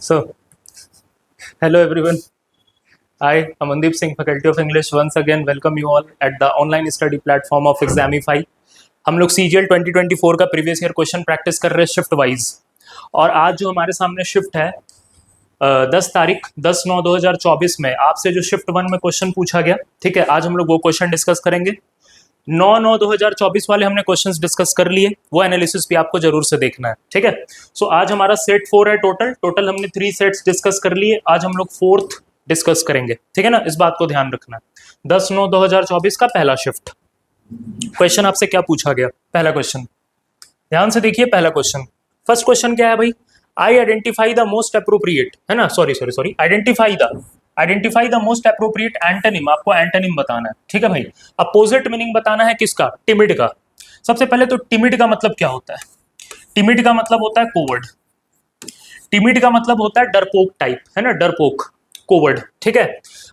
So, hello everyone. I, Amandeep Singh, Faculty of English, once again welcome you all at the online study platform of Examify. हम लोग CGL 2024 का previous year question practice कर रहे हैं shift wise, और आज जो हमारे सामने शिफ्ट है 10 तारीख 10/9/2024 में आपसे जो शिफ्ट 1 में क्वेश्चन पूछा गया, ठीक है, आज हम लोग वो क्वेश्चन डिस्कस करेंगे। 9/9/2024 वाले हमने क्वेश्चंस डिस्कस कर लिए, वो एनालिसिस भी आपको जरूर से देखना है, ठीक है। सो आज हमारा सेट 4 है, टोटल हमने 3 सेट्स डिस्कस कर लिए, आज हम लोग 4th डिस्कस करेंगे, ठीक है ना, इस बात को ध्यान रखना। 10/9/2024 का पहला शिफ्ट क्वेश्चन आपसे क्या पूछा गया। पहला क्वेश्चन ध्यान से देखिए, पहला क्वेश्चन, फर्स्ट क्वेश्चन क्या है भाई, आई आइडेंटिफाई द मोस्ट अप्रोप्रिएट, है ना, sorry identify the most appropriate antonym, आपको एंटोनिम बताना है, ठीक है भाई। अपोजिट मीनिंग बताना है किसका, टिमिड का। सबसे पहले तो टिमिड का मतलब क्या होता है, टिमिड का मतलब होता है कोवर्ड, टिमिड का मतलब होता है डरपोक टाइप, है ना, डरपोक, कोवर्ड, ठीक है।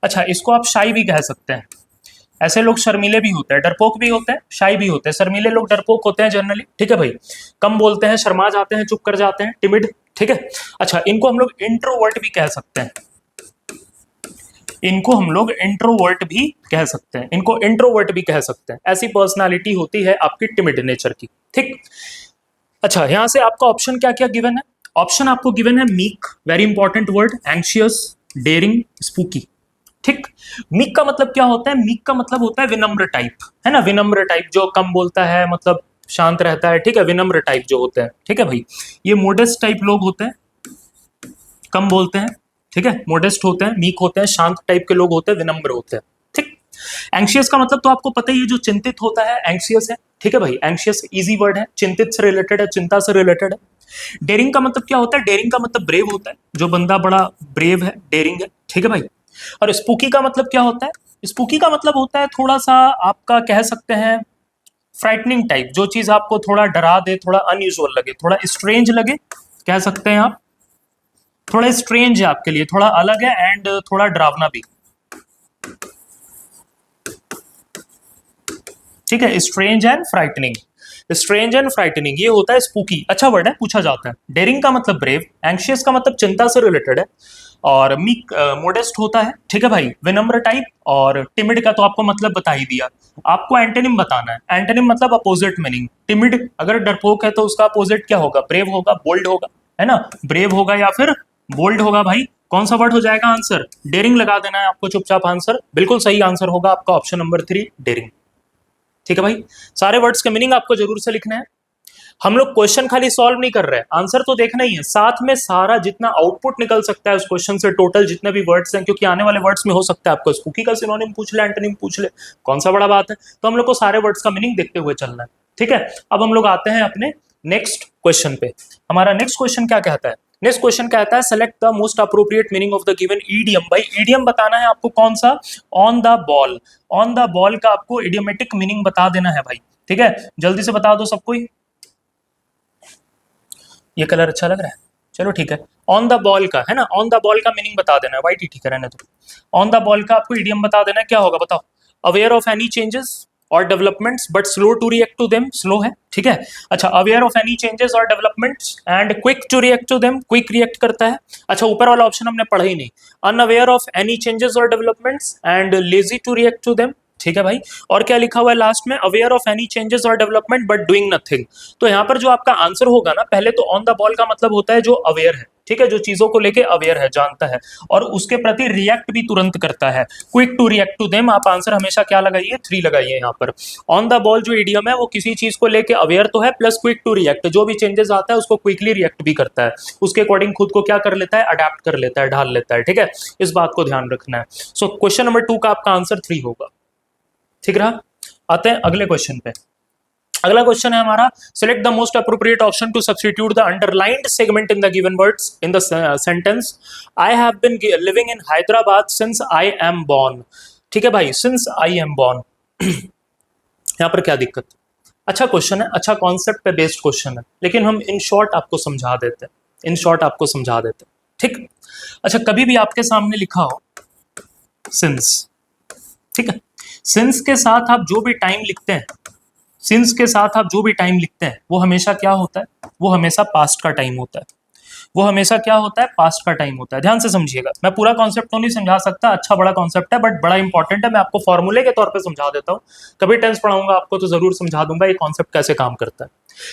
अच्छा, इसको आप शाई भी कह सकते हैं, ऐसे लोग शर्मीले भी होते हैं, डरपोक भी होते हैं, शाई भी होते हैं। शर्मीले लोग डरपोक होते हैं जनरली, ठीक है भाई, कम बोलते हैं, शर्मा जाते हैं, चुप कर जाते हैं, टिमिड, ठीक है। अच्छा, इनको हम लोग इंट्रोवर्ट भी कह सकते हैं, इनको हम लोग इंट्रोवर्ट भी कह सकते हैं, इनको इंट्रोवर्ट भी कह सकते हैं। ऐसी पर्सनालिटी होती है आपकी टिमिड नेचर की, ठीक। अच्छा, यहां से आपका ऑप्शन क्या क्या गिवन है, ऑप्शन आपको गिवन है meek, very important word, anxious, daring, spooky, ठीक। मीक का मतलब क्या होता है, मीक का मतलब होता है विनम्र टाइप, है ना, विनम्र टाइप, जो कम बोलता है, मतलब शांत रहता है, ठीक है, विनम्र टाइप जो होते हैं, ठीक है भाई। ये मोडेस्ट टाइप लोग होते हैं, कम बोलते हैं, ठीक है, मोडेस्ट होते हैं, मीक होते हैं, शांत टाइप के लोग होते हैं, विनम्र होते हैं, ठीक। एंशियस का मतलब तो आपको पता ही है, जो चिंतित होता है एंशियस है, ठीक है भाई। एंशियस इजी वर्ड है, चिंतित से रिलेटेड है, चिंता से रिलेटेड है। डेयरिंग का मतलब क्या होता है, डेयरिंग का मतलब ब्रेव होता है, जो बंदा बड़ा ब्रेव है, डेयरिंग है, ठीक है भाई। और स्पूकी का मतलब क्या होता है, स्पूकी का मतलब होता है थोड़ा सा आपका कह सकते हैं फ्राइटनिंग टाइप, जो चीज आपको थोड़ा डरा दे, थोड़ा अनयूजुअल लगे, थोड़ा स्ट्रेंज लगे, कह सकते हैं आप, थोड़ा स्ट्रेंज है आपके लिए, थोड़ा अलग है, एंड थोड़ा डरावना भी, ठीक है। Strange and frightening, strange and frightening, ये होता है स्पूकी, अच्छा वर्ड है, पूछा जाता है। डेयरिंग का मतलब ब्रेव, एंशियस का मतलब चिंता से रिलेटेड है, और मीक मोडेस्ट होता है, ठीक है भाई, विनम्र टाइप। और टिमिड का तो आपको मतलब बता ही दिया, आपको एंटोनिम बताना है। एंटोनिम मतलब अपोजिट मीनिंग, टिमिड अगर डरपोक है तो उसका अपोजिट क्या होगा, ब्रेव होगा, बोल्ड होगा, है ना, ब्रेव होगा या फिर बोल्ड होगा भाई। कौन सा वर्ड हो जाएगा आंसर, डेयरिंग लगा देना है आपको चुपचाप, आंसर बिल्कुल सही आंसर होगा आपका ऑप्शन नंबर 3, डेयरिंग, ठीक है भाई। सारे वर्ड्स के मीनिंग आपको जरूर से लिखना है। हम लोग क्वेश्चन खाली सॉल्व नहीं कर रहे हैं, आंसर तो देखना ही है, साथ में सारा जितना आउटपुट निकल सकता है उस क्वेश्चन से, टोटल जितने भी वर्ड्स हैं, क्योंकि आने वाले वर्ड्स में हो सकता है आपको स्पूकी का सिनोनिम पूछ ले, एंटोनिम पूछ ले, कौन सा बड़ा बात है। तो हम लोग को सारे वर्ड्स का मीनिंग देखते हुए चलना है, ठीक है। अब हम लोग आते हैं अपने नेक्स्ट क्वेश्चन पे। हमारा नेक्स्ट क्वेश्चन क्या कहता है, नेक्स्ट क्वेश्चन कहता है select the most appropriate meaning of the given idiom. भाई ईडियम बताना है आपको, कौन सा, on the ball, on the ball का आपको इडियोमेटिक मीनिंग बता देना है भाई, ठीक है, जल्दी से बता दो सब कोई। ये कलर अच्छा लग रहा है, चलो ठीक है। ऑन द बॉल का, है ना, ऑन द बॉल का मीनिंग बता देना है, वाइट ही ठीक है रहने दो। ऑन द बॉल का आपको इडियम बता देना है, क्या होगा बताओ, अवेयर ऑफ एनी चेंजेस और developments but slow to react to them, slow है, ठीक है। अच्छा, अवेयर ऑफ एनी चेंजेस और developments and quick to react to them, quick react करता है। अच्छा, ऊपर वाला ऑप्शन हमने पढ़ा ही नहीं, अनअवेयर ऑफ एनी चेंजेस और developments and lazy to react to them, ठीक है भाई। और क्या लिखा हुआ है लास्ट में, अवेयर ऑफ एनी चेंजेस और डेवलपमेंट बट डूइंग नथिंग। तो यहाँ पर जो आपका आंसर होगा ना, पहले तो ऑन द बॉल का मतलब होता है जो अवेयर है, ठीक है, जो चीजों को लेके अवेयर है, जानता है, और उसके प्रति रिएक्ट भी तुरंत करता है, quick to react to them. आप आंसर हमेशा क्या लगाइए, 3 लगाइए यहाँ पर। ऑन द बॉल जो इडियम है वो किसी चीज को लेके अवेयर तो है, प्लस क्विक टू रिएक्ट, जो भी चेंजेस आता है उसको क्विकली रिएक्ट भी करता है, उसके अकॉर्डिंग खुद को क्या कर लेता है, अडेप्ट कर लेता है, ढाल लेता है, ठीक है, इस बात को ध्यान रखना है। सो क्वेश्चन नंबर 2 का आपका आंसर 3 होगा, ठीक रहा। आते हैं अगले क्वेश्चन पे। अगला क्वेश्चन है हमारा, select the most appropriate option to substitute the underlined segment in the given words in the sentence, I have been living in Hyderabad since I am born, ठीक है भाई, सिंस आई एम बोर्न। यहाँ पर क्या दिक्कत, अच्छा क्वेश्चन है, अच्छा कॉन्सेप्ट पे बेस्ड क्वेश्चन है, लेकिन हम इन शॉर्ट आपको समझा देते हैं, इन शॉर्ट आपको समझा देते हैं, ठीक। अच्छा, कभी भी आपके सामने लिखा हो सिंस, ठीक है, सिंस के साथ आप जो भी टाइम लिखते हैं, सिंस के साथ आप जो भी टाइम लिखते हैं वो हमेशा क्या होता है, वो हमेशा पास्ट का टाइम होता है। वो हमेशा क्या होता है, पास्ट का टाइम होता है। ध्यान से समझिएगा, मैं पूरा कॉन्सेप्ट तो नहीं समझा सकता, अच्छा बड़ा कॉन्सेप्ट है बट बड़ा इंपॉर्टेंट है, मैं आपको फॉर्मूले के तौर पे समझा देता हूँ। कभी टेंस पढ़ाऊंगा आपको तो जरूर समझा दूंगा ये कॉन्सेप्ट कैसे काम करता है।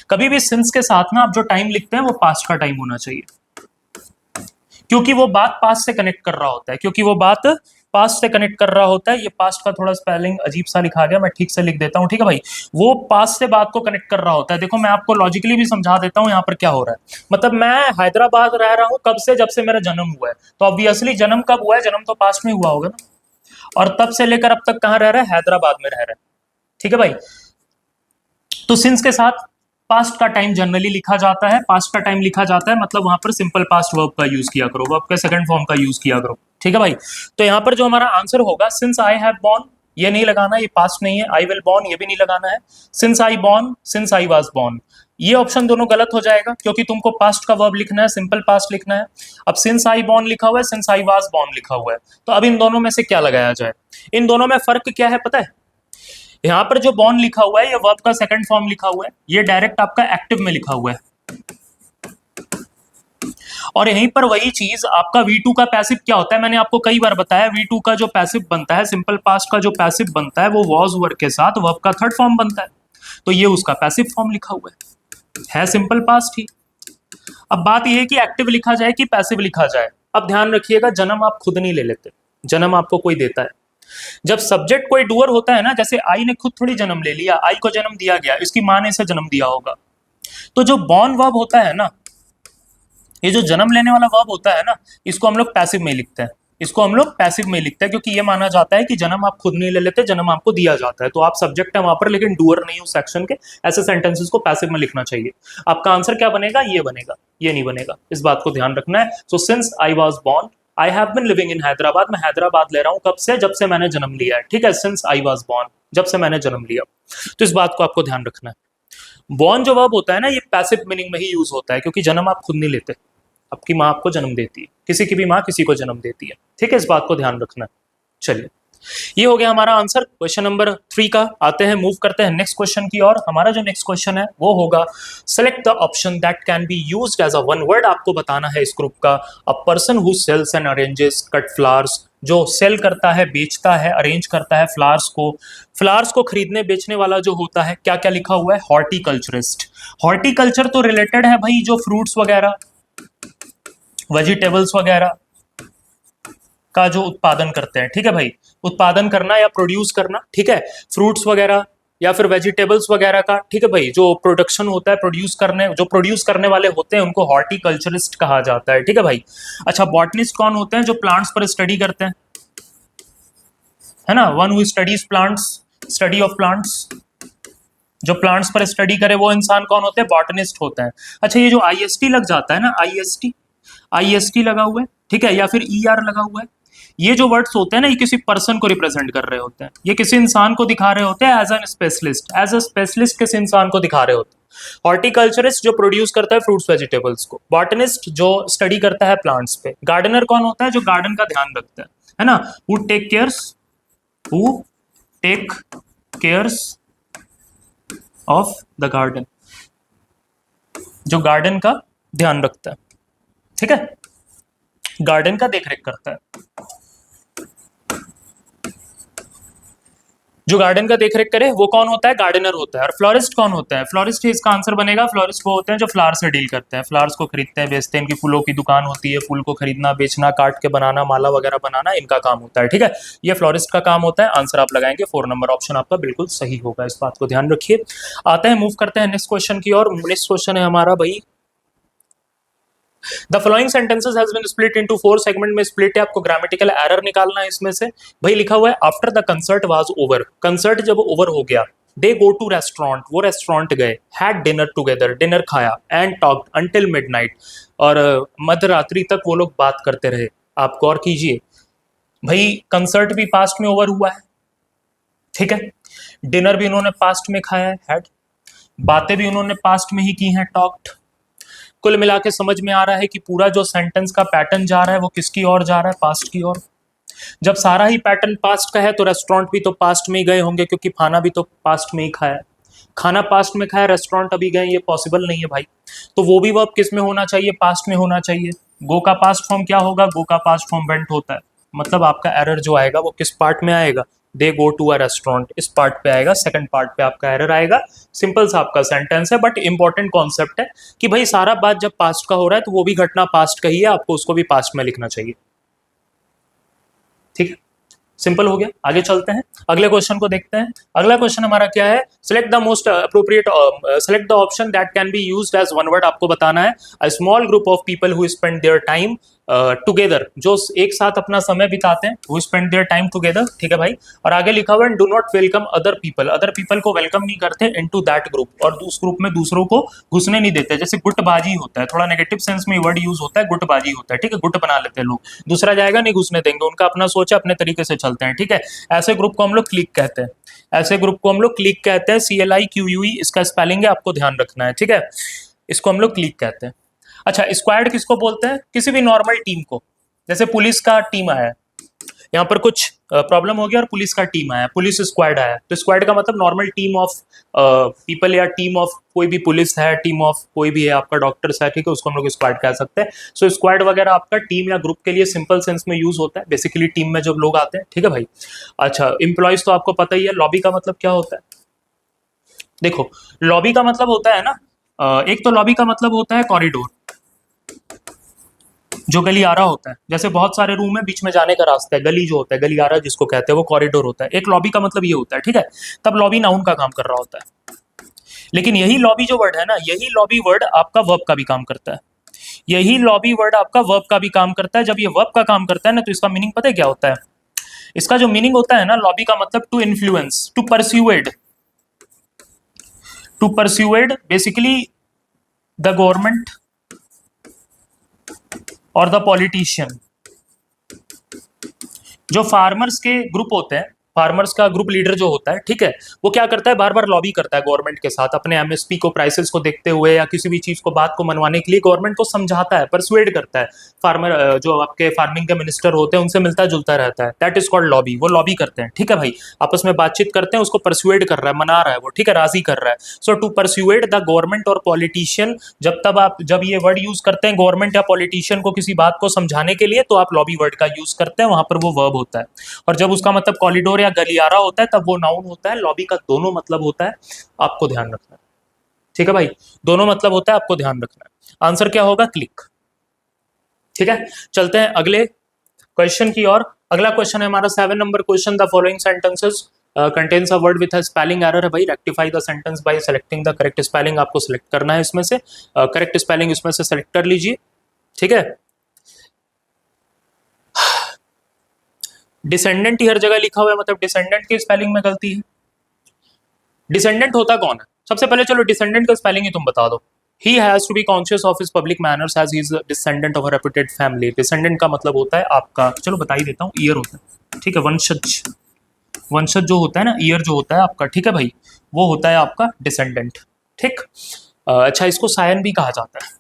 कभी भी सिंस के साथ ना आप जो टाइम लिखते हैं वो पास्ट का टाइम होना चाहिए, क्योंकि वो बात पास्ट से कनेक्ट कर रहा होता है, क्योंकि वो बात पास्ट से कनेक्ट कर रहा होता है। ये पास्ट का थोड़ा स्पेलिंग अजीब सा लिखा गया, मैं ठीक से लिख देता हूँ, ठीक है भाई। वो पास्ट से बात को कनेक्ट कर रहा होता है। देखो मैं आपको लॉजिकली भी समझा देता हूँ यहाँ पर क्या हो रहा है। मतलब मैं हैदराबाद रह रहा हूँ कब से, जब से मेरा जन्म हुआ है, तो ऑब्वियसली जन्म कब हुआ है, जन्म तो पास्ट में हुआ होगा ना, और तब से लेकर अब तक कहाँ रह रहा है, हैदराबाद में रह रहा है, ठीक है भाई। तो सिंस के साथ पास्ट का टाइम जनरली लिखा जाता है, पास्ट का टाइम लिखा जाता है, मतलब वहां पर सिंपल पास्ट वर्ब का यूज किया करो, वर्ब के सेकंड फॉर्म का यूज किया करो, ठीक है भाई। तो यहां पर जो हमारा आंसर होगा, सिंस आई हैव बॉर्न, ये नहीं लगाना, ये पास्ट नहीं है। आई विल बॉर्न, ये भी नहीं लगाना है। Since I born, since I was born, ये ऑप्शन दोनों गलत हो जाएगा, क्योंकि तुमको पास्ट का वर्ब लिखना है, सिंपल पास्ट लिखना है। अब सिंस आई बॉर्न लिखा हुआ है, सिंस आई वाज बॉर्न लिखा हुआ है, तो अब इन दोनों में से क्या लगाया जाए। इन दोनों में फर्क क्या है पता है, यहां पर जो बॉर्न लिखा हुआ है ये वर्ब का सेकंड फॉर्म लिखा हुआ है, ये डायरेक्ट आपका एक्टिव में लिखा हुआ है, और यहीं पर वही चीज आपका V2 का पैसिव क्या होता है, मैंने आपको कई बार बताया, V2 का जो पैसिव बनता है, सिंपल पास्ट का जो पैसिव बनता है, वो वॉज वर्ब के साथ वर्ब का थर्ड फॉर्म बनता है, तो ये उसका पैसिव फॉर्म लिखा हुआ है सिंपल पास्ट ही। अब बात यह है कि एक्टिव लिखा जाए कि पैसिव लिखा जाए। अब ध्यान रखिएगा, जन्म आप खुद नहीं ले लेते, जन्म आपको कोई देता है। जब सब्जेक्ट कोई डूअर होता है ना, जैसे आई ने खुद थोड़ी जन्म ले लिया, आई को जन्म दिया गया, इसकी मां ने इसे जन्म दिया होगा। तो जो बॉर्न वर्ब होता है ना, ये जो जन्म लेने वाला वर्ब होता है ना, इसको हम लोग पैसिव में लिखते हैं, इसको हम लोग पैसिव में लिखते हैं, क्योंकि ये माना जाता है कि जन्म आप खुद नहीं ले लेते, जन्म आपको दिया जाता है। तो आप सब्जेक्ट है वहां पर, लेकिन डूअर नहीं उस सेक्शन के, ऐसे सेंटेंसेस को पैसिव में लिखना चाहिए। आपका आंसर क्या बनेगा, ये बनेगा, ये नहीं बनेगा, इस बात को ध्यान रखना है। So since I was born, I have been living in Hyderabad, मैं हैदराबाद ले रहा हूं कब से, जब से मैंने जन्म लिया है, ठीक है। सिंस आई वॉज बॉर्न, जब से मैंने जन्म लिया, तो इस बात को आपको ध्यान रखना है। बॉर्न जो वर्ब होता है ना, ये पैसिव मीनिंग में ही यूज होता है, क्योंकि जन्म आप खुद नहीं लेते, आपकी माँ आपको जन्म देती है, किसी की भी माँ किसी को जन्म देती है, ठीक है, इस बात को ध्यान रखना है। चलिए, ये हो गया हमारा आंसर क्वेश्चन नंबर 3 का। आते हैं, मूव करते हैं नेक्स्ट क्वेश्चन की ओर। हमारा जो नेक्स्ट क्वेश्चन है वो होगा, select the option that can be used as a one word. आपको बताना है इस ग्रुप का, a person who sells and arranges cut flowers, जो सेल करता है, बेचता है, अरेंज करता है फ्लावर्स को खरीदने बेचने वाला जो होता है, क्या क्या लिखा हुआ है, हॉर्टिकल्चरिस्ट। हॉर्टिकल्चर तो रिलेटेड है भाई, जो फ्रूट्स वगैरह, वेजिटेबल्स वगैरह का जो उत्पादन करते हैं, ठीक है भाई, उत्पादन करना या प्रोड्यूस करना, ठीक है, फ्रूट्स वगैरह या फिर वेजिटेबल्स वगैरह का, ठीक है भाई, जो प्रोडक्शन होता है, जो प्रोड्यूस करने वाले होते हैं उनको हॉर्टिकल्चरिस्ट कहा जाता है, ठीक है भाई। अच्छा, बॉटनिस्ट कौन होते हैं, जो प्लांट्स पर स्टडी करते हैं, है ना, one who studies plants, study of plants, जो प्लांट्स पर स्टडी करे वो इंसान कौन होते हैं, बॉटनिस्ट होते हैं। अच्छा, ये जो आईएसटी लग जाता है ना, आईएसटी लगा हुआ है, ठीक है, या फिर ईआर लगा हुआ है, ये जो वर्ड्स होते हैं ना, ये किसी पर्सन को रिप्रेजेंट कर रहे होते हैं, ये किसी इंसान को दिखा रहे होते हैं, एज अ स्पेशलिस्ट किसी इंसान को दिखा रहे होते हैं। हॉर्टिकल्चरिस्ट जो प्रोड्यूस करता है फ्रूट्स वेजिटेबल्स को, बॉटनिस्ट जो स्टडी करता है प्लांट्स पे, गार्डनर कौन होता है, जो गार्डन का ध्यान रखता है ना, who take cares of the garden, जो गार्डन का ध्यान रखता है, ठीक है, गार्डन का देखरेख करता है, जो गार्डन का देखरेख करे वो कौन होता है, गार्डनर होता है। और फ्लोरिस्ट कौन होता है, फ्लोरिस्ट ही इसका आंसर बनेगा। फ्लोरिस्ट वो होते हैं जो फ्लावर से डील करते हैं, फ्लावर्स को खरीदते हैं, बेचते हैं, इनकी फूलों की दुकान होती है, फूल को खरीदना, बेचना, काट के बनाना, माला वगैरह बनाना, इनका काम होता है, ठीक है, ये फ्लोरिस्ट का काम होता है। आंसर आप लगाएंगे 4 नंबर ऑप्शन आपका बिल्कुल सही होगा, इस बात को ध्यान रखिए। आते हैं, मूव करते हैं नेक्स्ट क्वेश्चन की ओर। नेक्स्ट क्वेश्चन है हमारा भाई, the following sentences has been split into 4 segment में स्प्लिट है, आपको ग्रामेटिकल एरर निकालना है इसमें से। भाई लिखा हुआ है, after the concert was over, concert जब ओवर हो गया, दे गो टू रेस्टोरेंट, वो रेस्टोरेंट गए, हैड डिनर टुगेदर, डिनर खाया, एंड टॉक्ड अंटिल मिडनाइट, और मध्य रात्रि तक वो लोग बात करते रहे। आप गौर कीजिए भाई, कंसर्ट भी पास्ट में ओवर हुआ है, ठीक है, डिनर भी उन्होंने पास्ट में खाया है, हैड, बातें भी उन्होंने पास्ट में ही की हैं, टॉक्ड। कुल मिला के समझ में आ रहा है कि पूरा जो सेंटेंस का पैटर्न जा रहा है वो किसकी ओर जा रहा है, पास्ट की ओर। जब सारा ही पैटर्न पास्ट का है तो रेस्टोरेंट भी तो पास्ट में ही गए होंगे, क्योंकि खाना भी तो पास्ट में ही खाया है। खाना पास्ट में खाया, रेस्टोरेंट अभी गए, ये पॉसिबल नहीं है भाई। तो वो भी वर्ब किस में होना चाहिए? पास्ट में होना चाहिए। गो का पास्ट फॉर्म क्या होगा? गो का पास्ट फॉर्म वेंट होता है। मतलब आपका एरर जो आएगा वो किस पार्ट में आएगा? दे गो टू अ रेस्टोरेंट, इस पार्ट पे आएगा, सेकंड पार्ट पे आपका एरर आएगा। सिंपल सा आपका सेंटेंस है, बट इंपॉर्टेंट कॉन्सेप्ट है कि भाई सारा बात जब पास्ट का हो रहा है तो वो भी घटना पास्ट का ही है, आपको उसको भी पास्ट में लिखना चाहिए। ठीक है, सिंपल हो गया। आगे चलते हैं, अगले क्वेश्चन को देखते हैं। अगला क्वेश्चन हमारा क्या है? Select the most appropriate, select the option that can be used as one word. आपको बताना है a small group of people who spend their time together, जो एक साथ अपना समय बिताते हैं, who spend their time together. ठीक है भाई। और आगे लिखा हुआ है do not welcome other people, other people को वेलकम नहीं करते इनटू दैट ग्रुप, और उस ग्रुप में दूसरों को घुसने नहीं देते। जैसे गुटबाजी होता है, थोड़ा नेगेटिव सेंस में वर्ड यूज होता है, गुटबाजी होता है। ठीक है, गुट बना लेते हैं लोग, दूसरा जाएगा नहीं घुसने देंगे, उनका अपना सोच है, अपने तरीके से चलते हैं। ठीक है, ऐसे ग्रुप को हम लोग क्लिक कहते हैं, ऐसे ग्रुप को हम लोग क्लिक कहते हैं। CLIQUE इसका स्पेलिंग है, आपको ध्यान रखना है। ठीक है, इसको हम लोग क्लिक कहते हैं। अच्छा, स्क्वाड किसको बोलते हैं? किसी भी नॉर्मल टीम को। जैसे पुलिस का टीम आया है, यहाँ पर कुछ प्रॉब्लम हो गया और पुलिस का टीम आया, पुलिस स्क्वाड आया, तो स्क्वाड का मतलब नॉर्मल टीम ऑफ पीपल, या टीम ऑफ कोई भी पुलिस है, टीम ऑफ कोई भी है, आपका डॉक्टर्स है, ठीक है, उसको हम लोग स्क्वाड कह सकते हैं। सो स्क्वाड वगैरह आपका टीम या ग्रुप के लिए सिंपल सेंस में यूज होता है, बेसिकली टीम में जब लोग आते हैं। ठीक है भाई। अच्छा, एम्प्लॉयज तो आपको पता ही है। लॉबी का मतलब क्या होता है? देखो, लॉबी का मतलब होता है ना, एक तो लॉबी का मतलब होता है कॉरिडोर, जो गलियारा होता है। जैसे बहुत सारे रूम है, बीच में जाने का रास्ता है, गली जो होता है, गलियारा जिसको कहते हैं, वो कॉरिडोर होता है। एक लॉबी का मतलब ये होता है। ठीक है, तब लॉबी नाउन का काम कर रहा होता है। लेकिन यही लॉबी जो वर्ड है ना, यही लॉबी वर्ड आपका वर्ब का भी काम करता है। यही लॉबी वर्ड आपका वर्ब का भी काम करता है। जब ये वर्ब का काम करता है ना, तो इसका मीनिंग पता है क्या होता है? इसका जो मीनिंग होता है ना, लॉबी का मतलब to influence, to persuade, to persuade basically the government और द पॉलिटिशियन। जो फार्मर्स के ग्रुप होते हैं, फार्मर्स का ग्रुप लीडर जो होता है, ठीक है, वो क्या करता है? बार बार लॉबी करता है गवर्नमेंट के साथ, अपने MSP को, प्राइसेस को देखते हुए, या किसी भी चीज को, बात को मनवाने के लिए गवर्नमेंट को समझाता है, परसुएड करता है। फार्मर जो आपके फार्मिंग के मिनिस्टर होते हैं, उनसे मिलता जुलता रहता है, दैट इज कॉल्ड लॉबी। वो लॉबी करते हैं। ठीक है भाई, आपस में बातचीत करते हैं, उसको परसुएड कर रहा है, मना रहा है वो, ठीक है, राजी कर रहा है। सो टू परसुएड द गवर्नमेंट और पॉलिटिशियन, जब ये वर्ड यूज करते हैं गवर्नमेंट या पॉलिटिशियन को किसी बात को समझाने के लिए, तो आप लॉबी वर्ड का यूज करते हैं, वहां पर वो वर्ब होता है। और जब उसका मतलब कॉरिडोर या गलियारा होता है, तब वो नाउन होता है। लॉबी का दोनों मतलब होता है, आपको ध्यान रखना है। ठीक है भाई, दोनों मतलब होता है, आपको ध्यान रखना है। आंसर क्या होगा? क्लिक। ठीक है, चलते हैं अगले क्वेश्चन की ओर। अगला क्वेश्चन है हमारा 7 number question. The following sentences contains a word with a spelling error है भाई। Rectify the sentence by selecting the correct spelling. आपको सिलेक्ट करना है इसमें से, करेक्ट स्पेलिंग इसमें से सेलेक्ट कर लीजिए। ठीक है, डिसेंडेंट ही हर जगह लिखा हुआ है, मतलब डिसेंडेंट की स्पेलिंग में गलती है। डिसेंडेंट होता कौन है? सबसे पहले चलो डिसेंडेंट का स्पेलिंग ही तुम बता दो। He has to be conscious of his public manners as he is a descendant of a reputed family. Descendant का मतलब होता है आपका, चलो बता ही देता हूँ, ईयर होता है। ठीक है, वंशज, वंशज जो होता है ना, ईयर जो होता है आपका, ठीक है भाई, वो होता है आपका डिसेंडेंट। ठीक, अच्छा, इसको सायन भी कहा जाता है।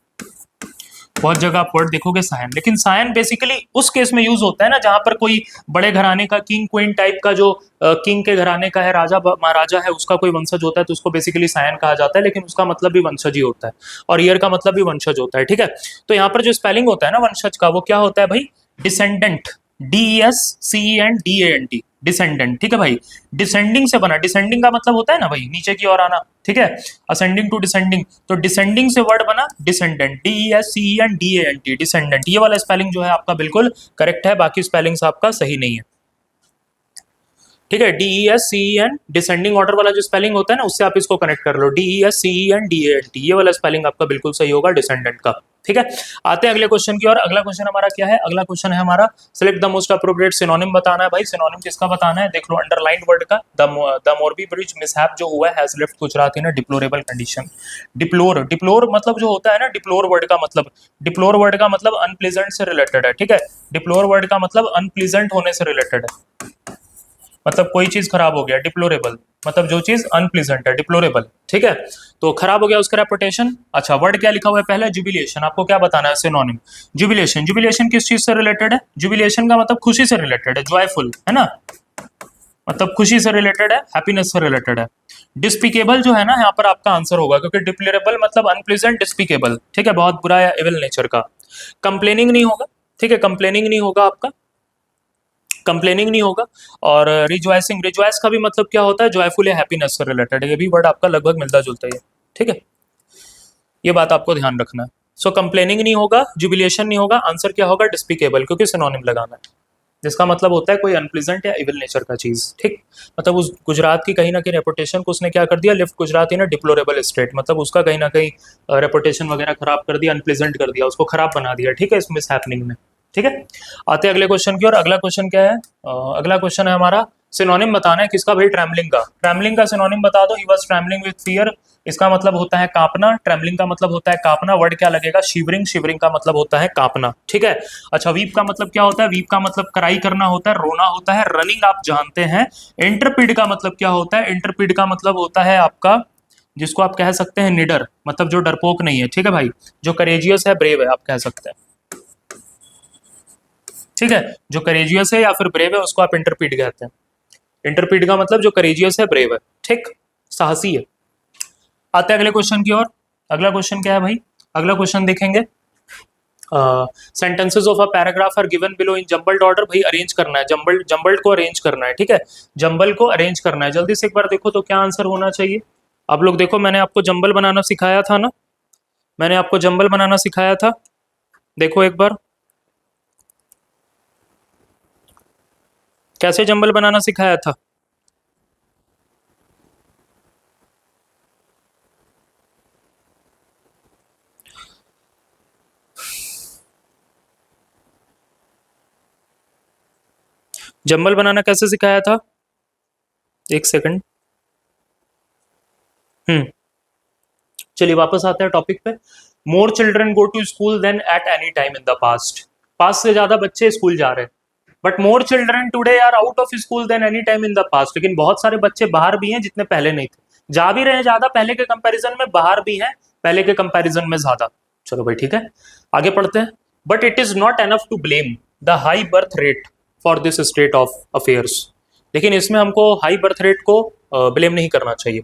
बहुत जगह आप वर्ड देखोगे सायन, लेकिन सायन बेसिकली उस केस में यूज होता है ना, जहां पर कोई बड़े घराने का, किंग क्वीन टाइप का, जो किंग के घराने का है, राजा महाराजा है, उसका कोई वंशज होता है, तो उसको बेसिकली सायन कहा जाता है। लेकिन उसका मतलब भी वंशज ही होता है, और ईयर का मतलब भी वंशज होता है। ठीक है, तो यहाँ पर जो स्पेलिंग होता है ना वंशज का, वो क्या होता है भाई? Descendant, DESCENDANT, descendant. ठीक है भाई, डिसेंडिंग से बना। डिसेंडिंग का मतलब होता है ना भाई, नीचे की ओर आना। ठीक है, असेंडिंग टू डिसेंडिंग, तो डिसेंडिंग से वर्ड बना डिसेंडेंट, DESCENDANT, डिसेंडेंट। ये वाला स्पेलिंग जो है आपका बिल्कुल करेक्ट है, बाकी स्पेलिंग्स आपका सही नहीं है। ठीक है, DESCEN, डिसेंडिंग ऑर्डर वाला जो स्पेलिंग होता है ना, उससे आप इसको कनेक्ट कर लो, DESCENDANT, ये वाला स्पेलिंग आपका बिल्कुल सही होगा डिसेंडेंट का। ठीक है, आते हैं अगले क्वेश्चन की ओर। अगला क्वेश्चन हमारा क्या है? अगला क्वेश्चन है हमारा select the most appropriate synonym. बताना है भाई, सिनोनिम किसका बताना है? देख लो, अंडरलाइन वर्ड का, द मोरबी ब्रिज मिसहैप जो हुआ has left Gujarat in a deplorable condition. Deplore, deplore मतलब जो होता है ना, डिप्लोर वर्ड का मतलब, डिप्लोर वर्ड का मतलब अनप्लीजेंट से रिलेटेड है। ठीक है, डिप्लोर वर्ड का मतलब अनप्लीजेंट होने से रिलेटेड है, मतलब कोई चीज खराब हो गया। डिप्लोरेबल मतलब जो चीज अनप्लीजेंट है, डिप्लोरेबल। ठीक है, तो खराब हो गया उसका रेपुटेशन। अच्छा, वर्ड क्या लिखा हुआ है पहले? जुबिलेशन। आपको क्या बताना है? Synonym jubilation. जुबिलेशन किस चीज से रिलेटेड है? जुबिलेशन का मतलब खुशी से रिलेटेड है, जॉयफुल है ना, मतलब खुशी से रिलेटेड है, हैप्पीनेस से रिलेटेड है। डिस्पिकेबल जो है ना यहाँ पर आपका आंसर होगा, क्योंकि डिप्लोरेबल मतलब अनप्लीजेंट, डिस्पिकेबल ठीक है, बहुत बुरा या एविल नेचर का। कंप्लेनिंग नहीं होगा, ठीक है, कंप्लेनिंग नहीं होगा आपका, कंप्लेनिंग नहीं होगा। और रिजॉइसिंग, रिजॉइस का भी मतलब क्या होता है, जॉयफुल या हैप्पीनेस से रिलेटेड, ये भी वर्ड आपका लगभग मिलता जुलता है, ठीक है, ये बात आपको ध्यान रखना है। सो कंप्लेनिंग नहीं होगा, जुबिलेशन नहीं होगा, आंसर क्या होगा, डिस्पिकेबल, क्योंकि सिनोनिम लगाना है, जिसका मतलब होता है कोई अनप्लीजेंट या इविल नेचर का चीज, ठीक। मतलब उस गुजरात की कहीं ना कहीं रेपुटेशन को उसने क्या कर दिया, लिफ्ट गुजरात इन डिप्लोरेबल स्टेट, मतलब उसका कहीं ना कहीं रेपुटेशन वगैरह खराब कर दिया, अनप्लीजेंट कर दिया, उसको खराब बना दिया, ठीक है, इस मिस हैपनिंग में, ठीक है। आते हैं अगले क्वेश्चन की और। अगला क्वेश्चन क्या है, अगला क्वेश्चन है हमारा, सिनोनिम बताना है किसका भाई, ट्रैमलिंग का। ट्रैमलिंग का सिनोनिम बता दो, ही वाज ट्रैमलिंग विद फियर, इसका मतलब होता है कांपना, ट्रैमलिंग का मतलब होता है कांपना, वर्ड क्या लगेगा, शिवरिंग, शिवरिंग का मतलब होता है कांपना, ठीक है। अच्छा, वीप का मतलब क्या होता है, वीप का मतलब कराई करना होता है, रोना होता है। रनिंग आप जानते हैं। इंटरपीड का मतलब क्या होता है, इंटरपीड का मतलब होता है आपका, जिसको आप कह सकते हैं निडर, मतलब जो डरपोक नहीं है, ठीक है भाई, जो करेजियस है, ब्रेव है, आप कह सकते हैं, ठीक है, जो करेजियस है या फिर ब्रेव है उसको आप इंटरपीड कहते हैं। इंटरपीड का मतलब जो करेजियस है, ब्रेव है, ठीक, साहसी है। आते हैं अगले क्वेश्चन की ओर। अगला क्वेश्चन क्या है भाई, अगला क्वेश्चन देखेंगे, sentences of a paragraph are given below in jumbled order, भाई अरेंज करना है, जंबल्ड, जंबल्ड को अरेंज करना है, ठीक है, जंबल को अरेंज करना है। जल्दी से एक बार देखो तो क्या आंसर होना चाहिए। आप लोग देखो, मैंने आपको जंबल बनाना सिखाया था ना, मैंने आपको जंबल बनाना सिखाया था, देखो एक बार कैसे जंबल बनाना सिखाया था। जंबल बनाना कैसे सिखाया था, एक सेकंड। चलिए वापस आते हैं टॉपिक पे। More children go to school than at any time in the past, past से ज्यादा बच्चे स्कूल जा रहे हैं, but more children today are out of school than any time in the past, लेकिन बहुत सारे बच्चे बाहर भी हैं जितने पहले नहीं थे, जा भी रहे हैं ज्यादा पहले के कंपैरिजन में, बाहर भी हैं पहले के कंपैरिजन में ज्यादा। चलो भाई ठीक है, आगे पढ़ते हैं। But it is not enough to blame the high birth rate for this state of affairs, लेकिन इसमें हमको हाई बर्थ रेट को ब्लेम नहीं करना चाहिए।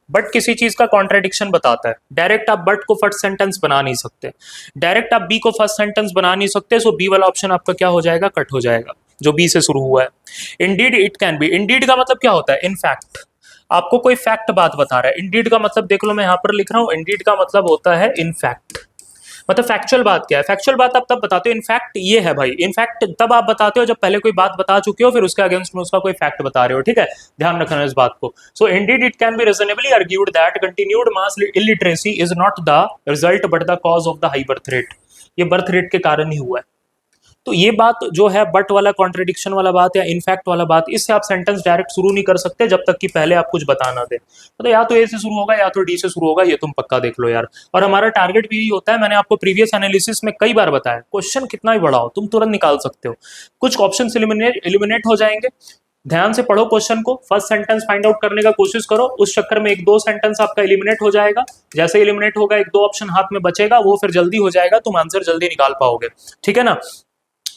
बट किसी चीज का कॉन्ट्रेडिक्शन बताता है, डायरेक्ट आप बट को फर्स्ट सेंटेंस बना नहीं सकते, डायरेक्ट आप बी को फर्स्ट सेंटेंस बना नहीं सकते, सो बी वाला ऑप्शन आपका क्या हो जाएगा, कट हो जाएगा, जो बी से शुरू हुआ है। Indeed it can B, Indeed का मतलब क्या होता है, इन फैक्ट, आपको कोई फैक्ट बात बता रहा है। इंडीड का मतलब देख लो, मैं यहां पर लिख रहा हूं, इंडीड का मतलब होता है इन फैक्ट, मतलब फैक्चुअल बात क्या है, फैक्चुअल बात आप तब बताते हो, इनफैक्ट ये है भाई, इनफैक्ट तब आप बताते हो जब पहले कोई बात बता चुके हो, फिर उसके अगेंस्ट में उसका कोई फैक्ट बता रहे हो, ठीक है, ध्यान रखना इस बात को। So indeed it can be reasonably argued that continued mass illiteracy is not the result but the cause of the high birth rate, ये बर्थ रेट के कारण ही हुआ है। तो ये बात जो है, बट वाला कॉन्ट्रडिक्शन वाला बात या इनफैक्ट वाला बात, इससे आप सेंटेंस डायरेक्ट शुरू नहीं कर सकते जब तक कि पहले आप कुछ बता ना दे, तो या तो ए से शुरू होगा या तो डी से शुरू होगा, ये तुम पक्का देख लो यार। और हमारा टारगेट भी यही होता है, मैंने आपको प्रीवियस एनालिसिस में कई बार बताया, क्वेश्चन कितना ही बड़ा हो तुम तुरंत निकाल सकते हो, कुछ ऑप्शन एलिमिनेट हो जाएंगे, ध्यान से पढ़ो क्वेश्चन को, फर्स्ट सेंटेंस फाइंड आउट करने का कोशिश करो, उस चक्कर में एक दो सेंटेंस आपका एलिमिनेट हो जाएगा, जैसे एलिमिनेट होगा एक दो ऑप्शन हाथ में बचेगा, वो फिर जल्दी हो जाएगा, तुम आंसर जल्दी निकाल पाओगे, ठीक है ना।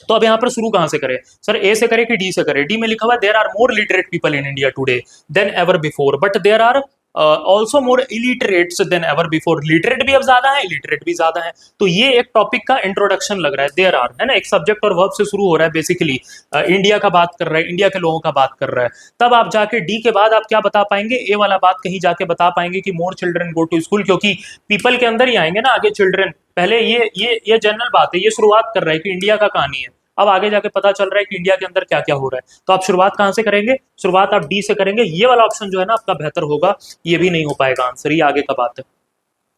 तो अब यहाँ पर शुरू कहां से करें सर, ए से करें कि डी से करें। डी में लिखा हुआ है there are more literate people in India today than ever before, but there are also more illiterates than ever before, literate भी अब ज्यादा है, इलिटरेट भी ज्यादा है। तो ये एक टॉपिक का इंट्रोडक्शन लग रहा है, देयर आर है ना, एक सब्जेक्ट और वर्ब से शुरू हो रहा है, बेसिकली इंडिया का बात कर रहा है, इंडिया के लोगों का बात कर रहा है। तब आप जाके डी के बाद आप क्या बता पाएंगे, ए वाला बात कहीं जाके बता पाएंगे कि more children go to school, क्योंकि पीपल के अंदर ही आएंगे ना आगे चिल्ड्रन, पहले ये जनरल बात है, ये शुरुआत कर रहा है कि इंडिया का कहानी है, अब आगे जाके पता चल रहा है कि इंडिया के अंदर क्या क्या हो रहा है। तो आप शुरुआत कहां से करेंगे, शुरुआत आप डी से करेंगे, ये वाला ऑप्शन जो है ना आपका बेहतर होगा, ये भी नहीं हो पाएगा आंसर, ये आगे का बात है,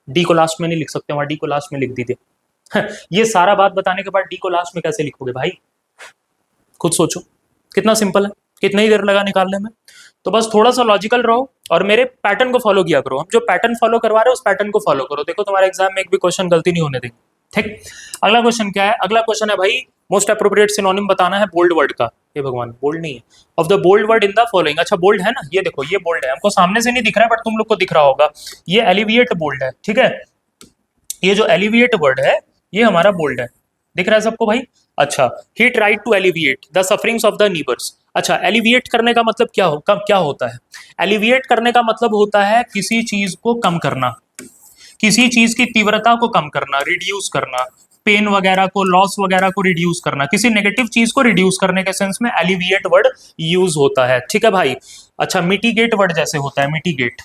डी को लास्ट में नहीं लिख सकते, वहां डी को लास्ट में लिख दीजिए। ये सारा बात बताने के बाद डी को लास्ट में कैसे लिखोगे भाई, खुद सोचो, कितना सिंपल है, कितना ही देर लगा निकालने में। तो बस थोड़ा सा लॉजिकल रहो और मेरे पैटर्न को फॉलो किया करो, हम जो पैटर्न फॉलो करवा रहे हो उस पैटर्न को फॉलो करो, देखो तुम्हारे एग्जाम में एक भी क्वेश्चन गलती नहीं होने देंगे, ठीक। अगला क्वेश्चन क्या है, अगला क्वेश्चन है भाई, मोस्ट अप्रोप्रिएट सिनोनिम बताना है बोल्ड वर्ड का, ये भगवान बोल्ड नहीं है, of the bold word in the following. अच्छा बोल्ड है ना, ये देखो ये बोल्ड है, हमको सामने से नहीं दिख रहा है बट तुम लोग को दिख रहा होगा, ये एलिविएट बोल्ड है, ठीक है, ये जो एलिविएट वर्ड है ये हमारा बोल्ड है, दिख रहा है सबको भाई। अच्छा, he tried to alleviate the sufferings of the neighbours, अच्छा, एलिविएट करने का मतलब क्या होता है? एलिविएट करने का मतलब होता है किसी चीज को कम करना, किसी चीज की तीव्रता को कम करना, रिड्यूस करना, पेन वगैरह को, लॉस वगैरह को रिड्यूस करना, किसी नेगेटिव चीज को रिड्यूस करने के सेंस में एलिविएट वर्ड यूज होता है। ठीक है भाई। अच्छा, मिटिगेट वर्ड जैसे होता है, मिटिगेट,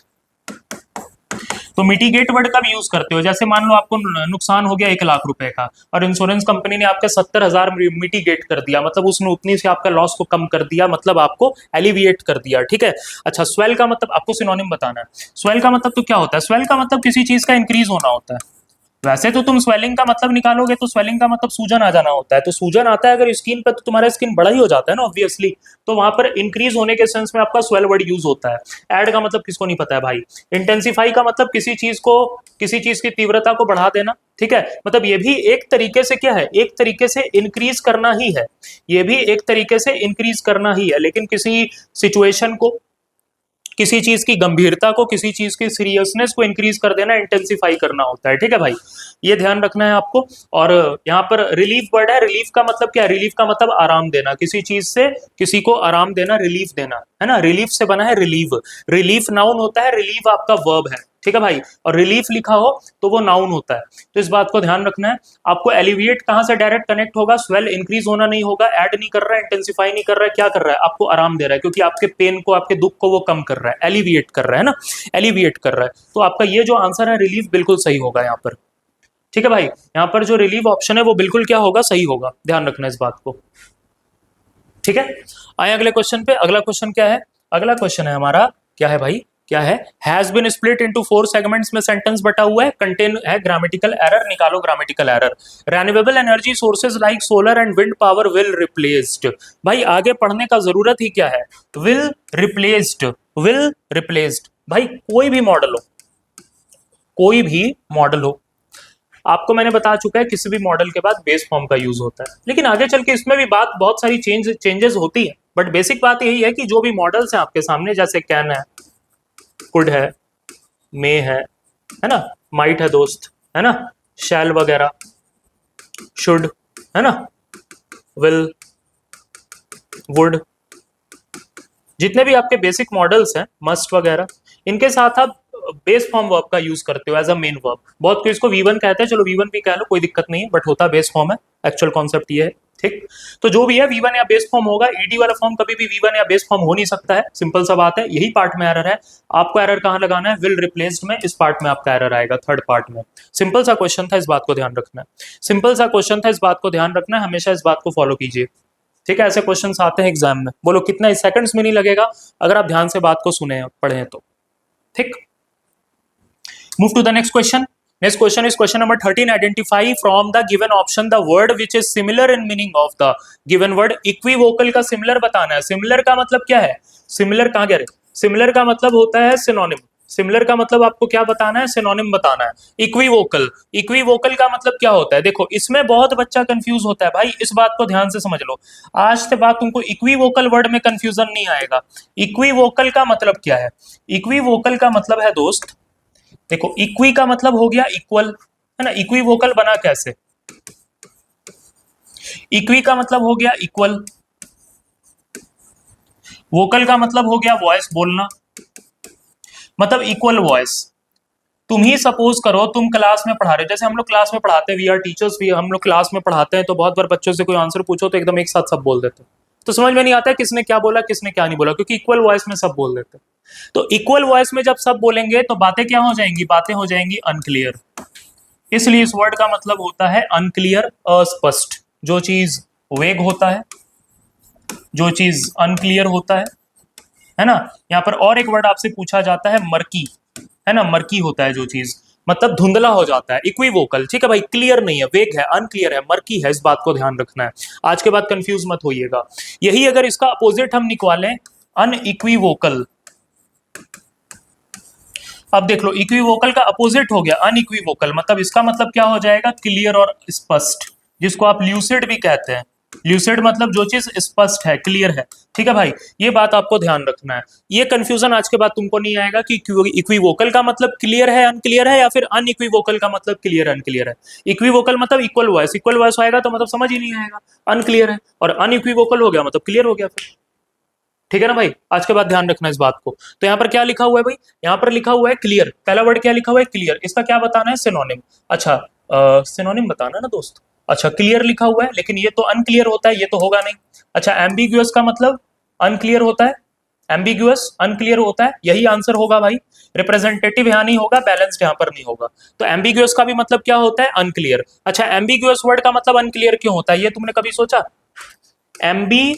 तो मिटिगेट वर्ड कब यूज करते हो? जैसे मान लो आपको नुकसान हो गया 1 लाख रुपए का और इंश्योरेंस कंपनी ने आपके 70,000 मिटिगेट कर दिया, मतलब उसने उतनी से आपका लॉस को कम कर दिया, मतलब आपको एलिविएट कर दिया। ठीक है। अच्छा, स्वेल का मतलब आपको सिनोनिम बताना है। स्वेल का मतलब तो क्या होता है? स्वेल का मतलब किसी चीज का इंक्रीज होना होता है। वैसे तो तुम स्वेलिंग का मतलब निकालोगे तो स्वेलिंग का मतलब सूजन आ जाना होता है, तो सूजन आता है अगर स्किन पे तो तुम्हारा स्किन बड़ा ही हो जाता है ना ऑब्वियसली, तो वहां पर इंक्रीज होने के सेंस में आपका स्वेल वर्ड यूज होता है। ऐड का मतलब किसको नहीं पता है भाई? इंटेंसिफाई का मतलब किसी चीज को, किसी चीज की तीव्रता को बढ़ा देना। ठीक है, मतलब ये भी एक तरीके से क्या है, एक तरीके से इंक्रीज करना ही है, ये भी एक तरीके से इंक्रीज करना ही है, लेकिन किसी सिचुएशन को, किसी चीज की गंभीरता को, किसी चीज की सीरियसनेस को इंक्रीज कर देना, इंटेंसिफाई करना होता है। ठीक है भाई, ये ध्यान रखना है आपको। और यहाँ पर रिलीफ वर्ड है। रिलीफ का मतलब क्या है? रिलीफ का मतलब आराम देना, किसी चीज से किसी को आराम देना, रिलीफ देना, है ना। रिलीफ से बना है रिलीव, रिलीफ नाउन होता है, रिलीव आपका वर्ब है। ठीक है भाई, और रिलीफ लिखा हो तो वो नाउन होता है, तो इस बात को ध्यान रखना है आपको। एलिविएट कहां से डायरेक्ट कनेक्ट होगा? स्वेल इंक्रीज होना नहीं होगा, ऐड नहीं कर रहा है, इंटेंसिफाई नहीं कर रहा है, क्या कर रहा है? आपको आराम दे रहा है, क्योंकि आपके पेन को, आपके दुख को वो कम कर रहा है, एलिविएट कर रहा है ना, एलिविएट कर रहा है। तो आपका ये जो आंसर है रिलीफ बिल्कुल सही होगा यहाँ पर। ठीक है भाई, यहाँ पर जो रिलीफ ऑप्शन है वो बिल्कुल क्या होगा? सही होगा, ध्यान रखना इस बात को। ठीक है, आए अगले क्वेश्चन पे। अगला क्वेश्चन क्या है? अगला क्वेश्चन है हमारा, क्या है भाई? क्या है? Has been split into 4 segments में सेंटेंस बटा हुआ है, कंटेन है ग्रामेटिकल एरर, निकालो grammatical error. Renewable energy sources like solar and wind power will replaced. भाई आगे पढ़ने का जरूरत ही क्या है? Will replaced, will replaced. भाई कोई भी मॉडल हो, कोई भी मॉडल हो, आपको मैंने बता चुका है किसी भी मॉडल के बाद बेस फॉर्म का यूज होता है, लेकिन आगे चल के इसमें भी बात बहुत सारी चेंजेस होती है, बट बेसिक बात यही है कि जो भी मॉडल्स हैं आपके सामने, जैसे कैन है, कुड है, मे है ना, माइट है दोस्त, है ना, शैल वगैरह, शुड, है ना, विल, वुड, जितने भी आपके बेसिक मॉडल्स हैं, मस्ट वगैरह, इनके साथ आप बेस फॉर्म वर्ब का यूज करते हो एज अ मेन वर्ब। बहुत कोई इसको V1 कहते हैं, चलो V1 भी कह लो, कोई दिक्कत नहीं है, बट होता बेस फॉर्म है, एक्चुअल कॉन्सेप्ट ये है। ठीक, तो जो भी है V1 या बेस फॉर्म होगा, ईडी वाला फॉर्म कभी भी V1 या बेस फॉर्म हो नहीं सकता है, सिंपल सा बात है। यही पार्ट में एरर है। आपको एरर कहाँ लगाना है? विल रिप्लेस्ड में, इस पार्ट में आपका एरर आएगा, थर्ड पार्ट में। सिंपल सा क्वेश्चन था, इस बात को ध्यान रखना है। सिंपल सा क्वेश्चन था, इस बात को ध्यान रखना है, हमेशा इस बात को फॉलो कीजिए। ठीक है, ऐसे क्वेश्चंस आते हैं एग्जाम में, बोलो कितना सेकंड्स में नहीं लगेगा अगर आप ध्यान से बात को सुने पढ़े तो। ठीक, move to the next question. Next question is question number 13। Identify from the given option the word which is similar in meaning of the given word. Equivocal का सिमिलर बताना है। सिमिलर का मतलब क्या है? सिमिलर कहां गए? सिमिलर का मतलब होता है सिनोनिम। सिमिलर का मतलब आपको क्या बताना है? सिनोनिम बताना है। इक्विवोकल, इक्विवोकल का मतलब क्या होता है? देखो इसमें बहुत बच्चा कंफ्यूज होता है भाई, इस बात को ध्यान से समझ लो। आज से बात तुमको इक्विवोकल वर्ड में कंफ्यूजन नहीं आएगा। इक्विवोकल का मतलब क्या है? इक्विवोकल का मतलब है दोस्त, देखो इक्वी का मतलब हो गया इक्वल, है ना। इक्विवोकल बना कैसे? इक्वी का मतलब हो गया इक्वल, वोकल का मतलब हो गया वॉइस, बोलना, मतलब इक्वल वॉइस। तुम ही सपोज करो तुम क्लास में पढ़ा रहे हो, जैसे हम लोग क्लास में पढ़ाते हैं, वी आर टीचर्स भी, हम लोग क्लास में पढ़ाते हैं, तो बहुत बार बच्चों से कोई आंसर पूछो तो एकदम एक साथ सब बोल देते हैं, तो समझ में नहीं आता है किसने क्या बोला किसने क्या नहीं बोला, क्योंकि इक्वल वॉइस में सब बोल देते हैं। तो इक्वल वॉइस में जब सब बोलेंगे तो बातें क्या हो जाएंगी? बातें हो जाएंगी अनक्लियर। इसलिए इस वर्ड का मतलब होता है अनक्लियर, अस्पष्ट। जो चीज वेग होता है, जो चीज अनक्लियर होता है ना। यहाँ पर और एक वर्ड आपसे पूछा जाता है मर्की, है ना, मर्की होता है जो चीज, मतलब धुंधला हो जाता है। इक्विवोकल, ठीक है भाई, क्लियर नहीं है, वेग है, अनक्लियर है, मर्की है, इस बात को ध्यान रखना है। आज के बाद कंफ्यूज मत होइएगा। यही अगर इसका अपोजिट हम निकालें, अनइक्विवोकल। अब देख लो, इक्विवोकल का अपोजिट हो गया अनइक्विवोकल, मतलब इसका मतलब क्या हो जाएगा? क्लियर और स्पष्ट, जिसको आप ल्यूसिड भी कहते हैं। ल्यूसिड मतलब जो चीज स्पष्ट है, क्लियर है। ठीक है भाई, ये बात आपको ध्यान रखना है। ये कंफ्यूजन आज के बाद तुमको नहीं आएगा कि इक्विवोकल का मतलब क्लियर है अनक्लियर है, या फिर अनइक्विवोकल का मतलब क्लियर अनक्लियर है। इक्विवोकल मतलब इक्वल वॉइस, इक्वल वॉइस आएगा तो मतलब समझ ही नहीं आएगा, अनक्लियर है, और अनइक्विवोकल हो गया मतलब क्लियर हो गया फिर। ठीक है ना भाई, आज के बाद ध्यान रखना इस बात को। तो यहाँ पर क्या लिखा हुआ है भाई, यहाँ पर लिखा हुआ है क्लियर, पहला वर्ड क्या लिखा हुआ है क्लियर, इसका क्या बताना है सिनोनिम। अच्छा सिनोनिम बताना है ना दोस्त। अच्छा क्लियर लिखा हुआ है, लेकिन ये तो अनक्लियर होता है, ये तो होगा नहीं। अच्छा एम्बिग्यूअस का मतलब अनक्लियर होता है, एम्बिग्यूअस अनक्लियर होता है, यही आंसर होगा भाई। रिप्रेजेंटेटिव यहाँ नहीं होगा, बैलेंस्ड यहाँ पर नहीं होगा। तो एम्बिग्यूअस का भी मतलब क्या होता है अनक्लियर। अच्छा एम्बिग्यूअस वर्ड का मतलब अनक्लियर क्यों होता है, ये तुमने कभी सोचा। एम्बिग्यूअस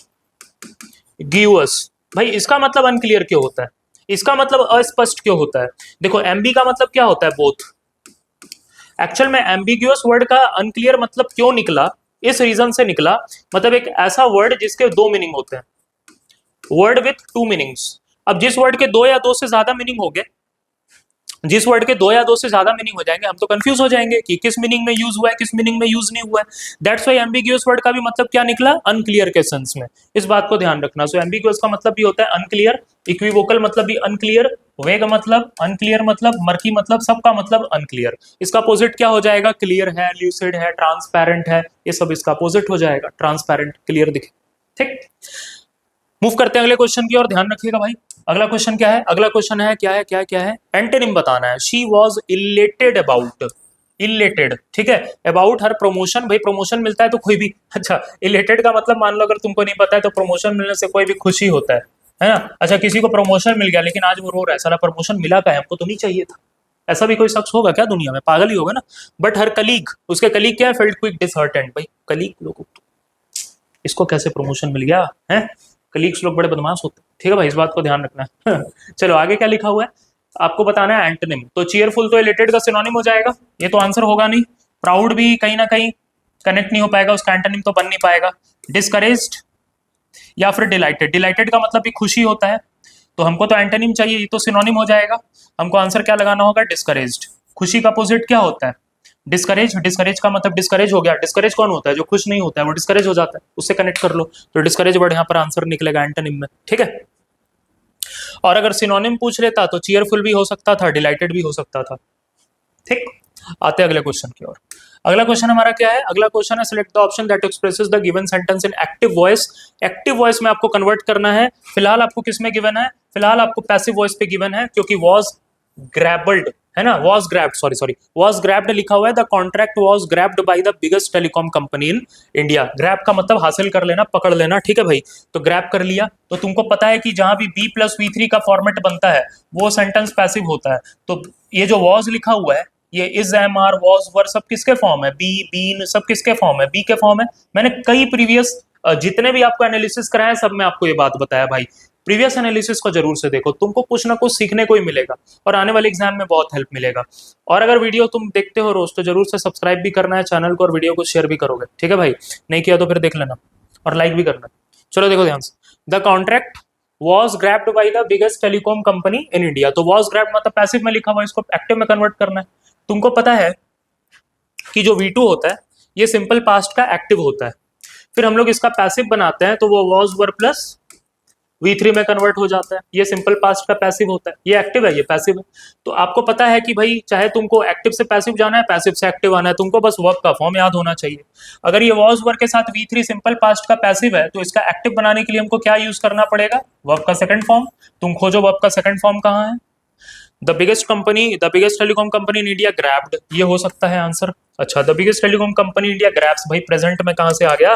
भाई इसका मतलब अनक्लियर क्यों होता है, इसका मतलब अस्पष्ट क्यों होता है। देखो एम्बी का मतलब क्या होता है बोथ। एक्चुअल में एम्बिग्यूअस वर्ड का अनक्लियर मतलब क्यों निकला, इस रीजन से निकला, मतलब एक ऐसा वर्ड जिसके दो मीनिंग होते हैं, वर्ड विथ टू मीनिंग्स। अब जिस वर्ड के दो या दो से ज्यादा मीनिंग हो गए, जिस वर्ड के दो या दो से ज्यादा मीनिंग हो जाएंगे, हम तो कंफ्यूज हो जाएंगे कि किस मीनिंग में यूज हुआ है, किस मीनिंग में यूज नहीं हुआ है। दैट्स व्हाई एम्बिग्यूअस वर्ड का भी मतलब क्या निकला, अनक्लियर के सेंस में। इस बात को ध्यान रखना। सो एम्बिग्यूअस का मतलब भी होता है अनक्लियर, इक्विवोकल मतलब भी अनक्लियर, वेग मतलब अनक्लियर, मतलब मर्की मतलब, सबका मतलब अनक्लियर। इसका अपोजिट क्या हो जाएगा, क्लियर है, ल्यूसिड है, ट्रांसपेरेंट है, ये सब इसका अपोजिट हो जाएगा, ट्रांसपेरेंट क्लियर दिखे। ठीक, मूव करते हैं अगले क्वेश्चन की ओर, ध्यान रखिएगा भाई। अगला क्वेश्चन क्या है, अगला क्वेश्चन है क्या है, क्या है, एंटोनिम बताना है। She was elated about, elated, ठीक है, अबाउट हर प्रमोशन। भाई प्रमोशन मिलता है तो कोई भी, अच्छा इलेटेड का मतलब मान लो अगर तुमको नहीं पता है, तो प्रमोशन मिलने से कोई भी खुशी होता है ना। अच्छा किसी को प्रमोशन मिल गया, लेकिन आज वो रो रहा है, साला प्रमोशन मिला का है, हमको तो नहीं चाहिए था। ऐसा भी कोई शख्स होगा क्या दुनिया में, पागल ही होगा ना। बट हर कलीग, उसके कलीग क्या है, फेल्ट क्विक डिसहर्टेंड। भाई कलीग लोगों, इसको कैसे प्रमोशन मिल गया है, कलीग्स लोग बड़े बदमाश होते हैं। ठीक है भाई, इस बात को ध्यान रखना है। चलो आगे क्या लिखा हुआ है, आपको बताना है एंटोनिम। तो चीयरफुल तो इलेटेड का सिनोनिम हो जाएगा, ये तो आंसर होगा नहीं। प्राउड भी कहीं ना कहीं कनेक्ट नहीं हो पाएगा, उसका एंटोनिम तो बन नहीं पाएगा। डिस्करेज्ड या फिर डिलाइटेड, डिलाइटेड का मतलब भी खुशी होता है, तो हमको तो एंटोनिम चाहिए, ये तो सिनोनिम हो जाएगा। हमको आंसर क्या लगाना होगा, डिस्करेज्ड। खुशी का अपोजिट क्या होता है, डिस्करेज। डिस्करेज का मतलब डिस्करेज हो गया, डिस्करेज कौन होता है, जो खुश नहीं होता है वो डिस्करेज हो जाता है, उससे कनेक्ट कर लो। तो डिस्करेज वर्ड यहाँ पर आंसर निकलेगा एंटोनिम में, ठीक है। और अगर सिनोनिम पूछ लेता तो चीयरफुल भी हो सकता था, डिलाइटेड भी हो सकता था। ठीक, आते हैं अगले क्वेश्चन की ओर। अगला क्वेश्चन हमारा क्या है, अगला क्वेश्चन है select the option that expresses the given sentence in active voice. Active voice में आपको कन्वर्ट करना है। फिलहाल आपको किस में गिवन है, फिलहाल आपको पैसिव वॉइस पे गिवन है, क्योंकि वॉज ग्रैबल्ड है ना, was grabbed, sorry was grabbed लिखा हुआ है। The contract was grabbed by the biggest telecom company in India. Grab का मतलब हासिल कर लेना, पकड़ लेना, ठीक है भाई। तो ग्रैब कर लिया, तो तुमको पता है कि जहां भी बी प्लस वी थ्री का फॉर्मेट बनता है वो सेंटेंस पैसिव होता है। तो ये जो वॉज लिखा हुआ है, ये इज, एम, आर, वॉज, वर सब किसके फॉर्म है, बी, बीन, सब किसके फॉर्म है, बी के फॉर्म है। मैंने कई प्रीवियस जितने भी आपको एनालिसिस कराया, सब में आपको ये बात बताया भाई। प्रीवियस एनालिसिस को जरूर से देखो, तुमको कुछ ना कुछ सीखने को ही मिलेगा, और आने वाले एग्जाम में बहुत हेल्प मिलेगा। और अगर वीडियो तुम देखते हो रोज, तो जरूर से सब्सक्राइब भी करना है चैनल को, और वीडियो को शेयर भी करोगे, ठीक है भाई। नहीं किया तो फिर देख लेना, और लाइक भी करना। चलो देखो ध्यान से, the contract was grabbed by the biggest telecom company in India. तो वॉज ग्रैब्ड मतलब पैसिव में लिखा हुआ, इसको एक्टिव में कन्वर्ट करना है। तुमको पता है कि जो V2 होता है ये सिंपल पास्ट का एक्टिव होता है, फिर हम लोग इसका पैसिव बनाते हैं, तो वो वॉज, वर प्लस V3 में कन्वर्ट हो जाता है। ये सिंपल पास्ट का पैसिव होता है, ये एक्टिव है, ये पैसिव है। तो आपको पता है कि भाई चाहे तुमको एक्टिव से पैसिव जाना है, पैसिव से एक्टिव आना है, तुमको बस वर्ब का फॉर्म याद होना चाहिए। अगर ये वॉज वर्ब के साथ V3 सिंपल पास्ट का पैसिव है, तो इसका एक्टिव बनाने के लिए हमको क्या यूज करना पड़ेगा, वर्ब का सेकंड फॉर्म। तुम खोजो वर्ब का सेकंड फॉर्म कहाँ है। The biggest telecom company in India grabbed, ये हो सकता है आंसर। अच्छा the biggest telecom company in India grabs, भाई प्रेजेंट में कहां से आ गया,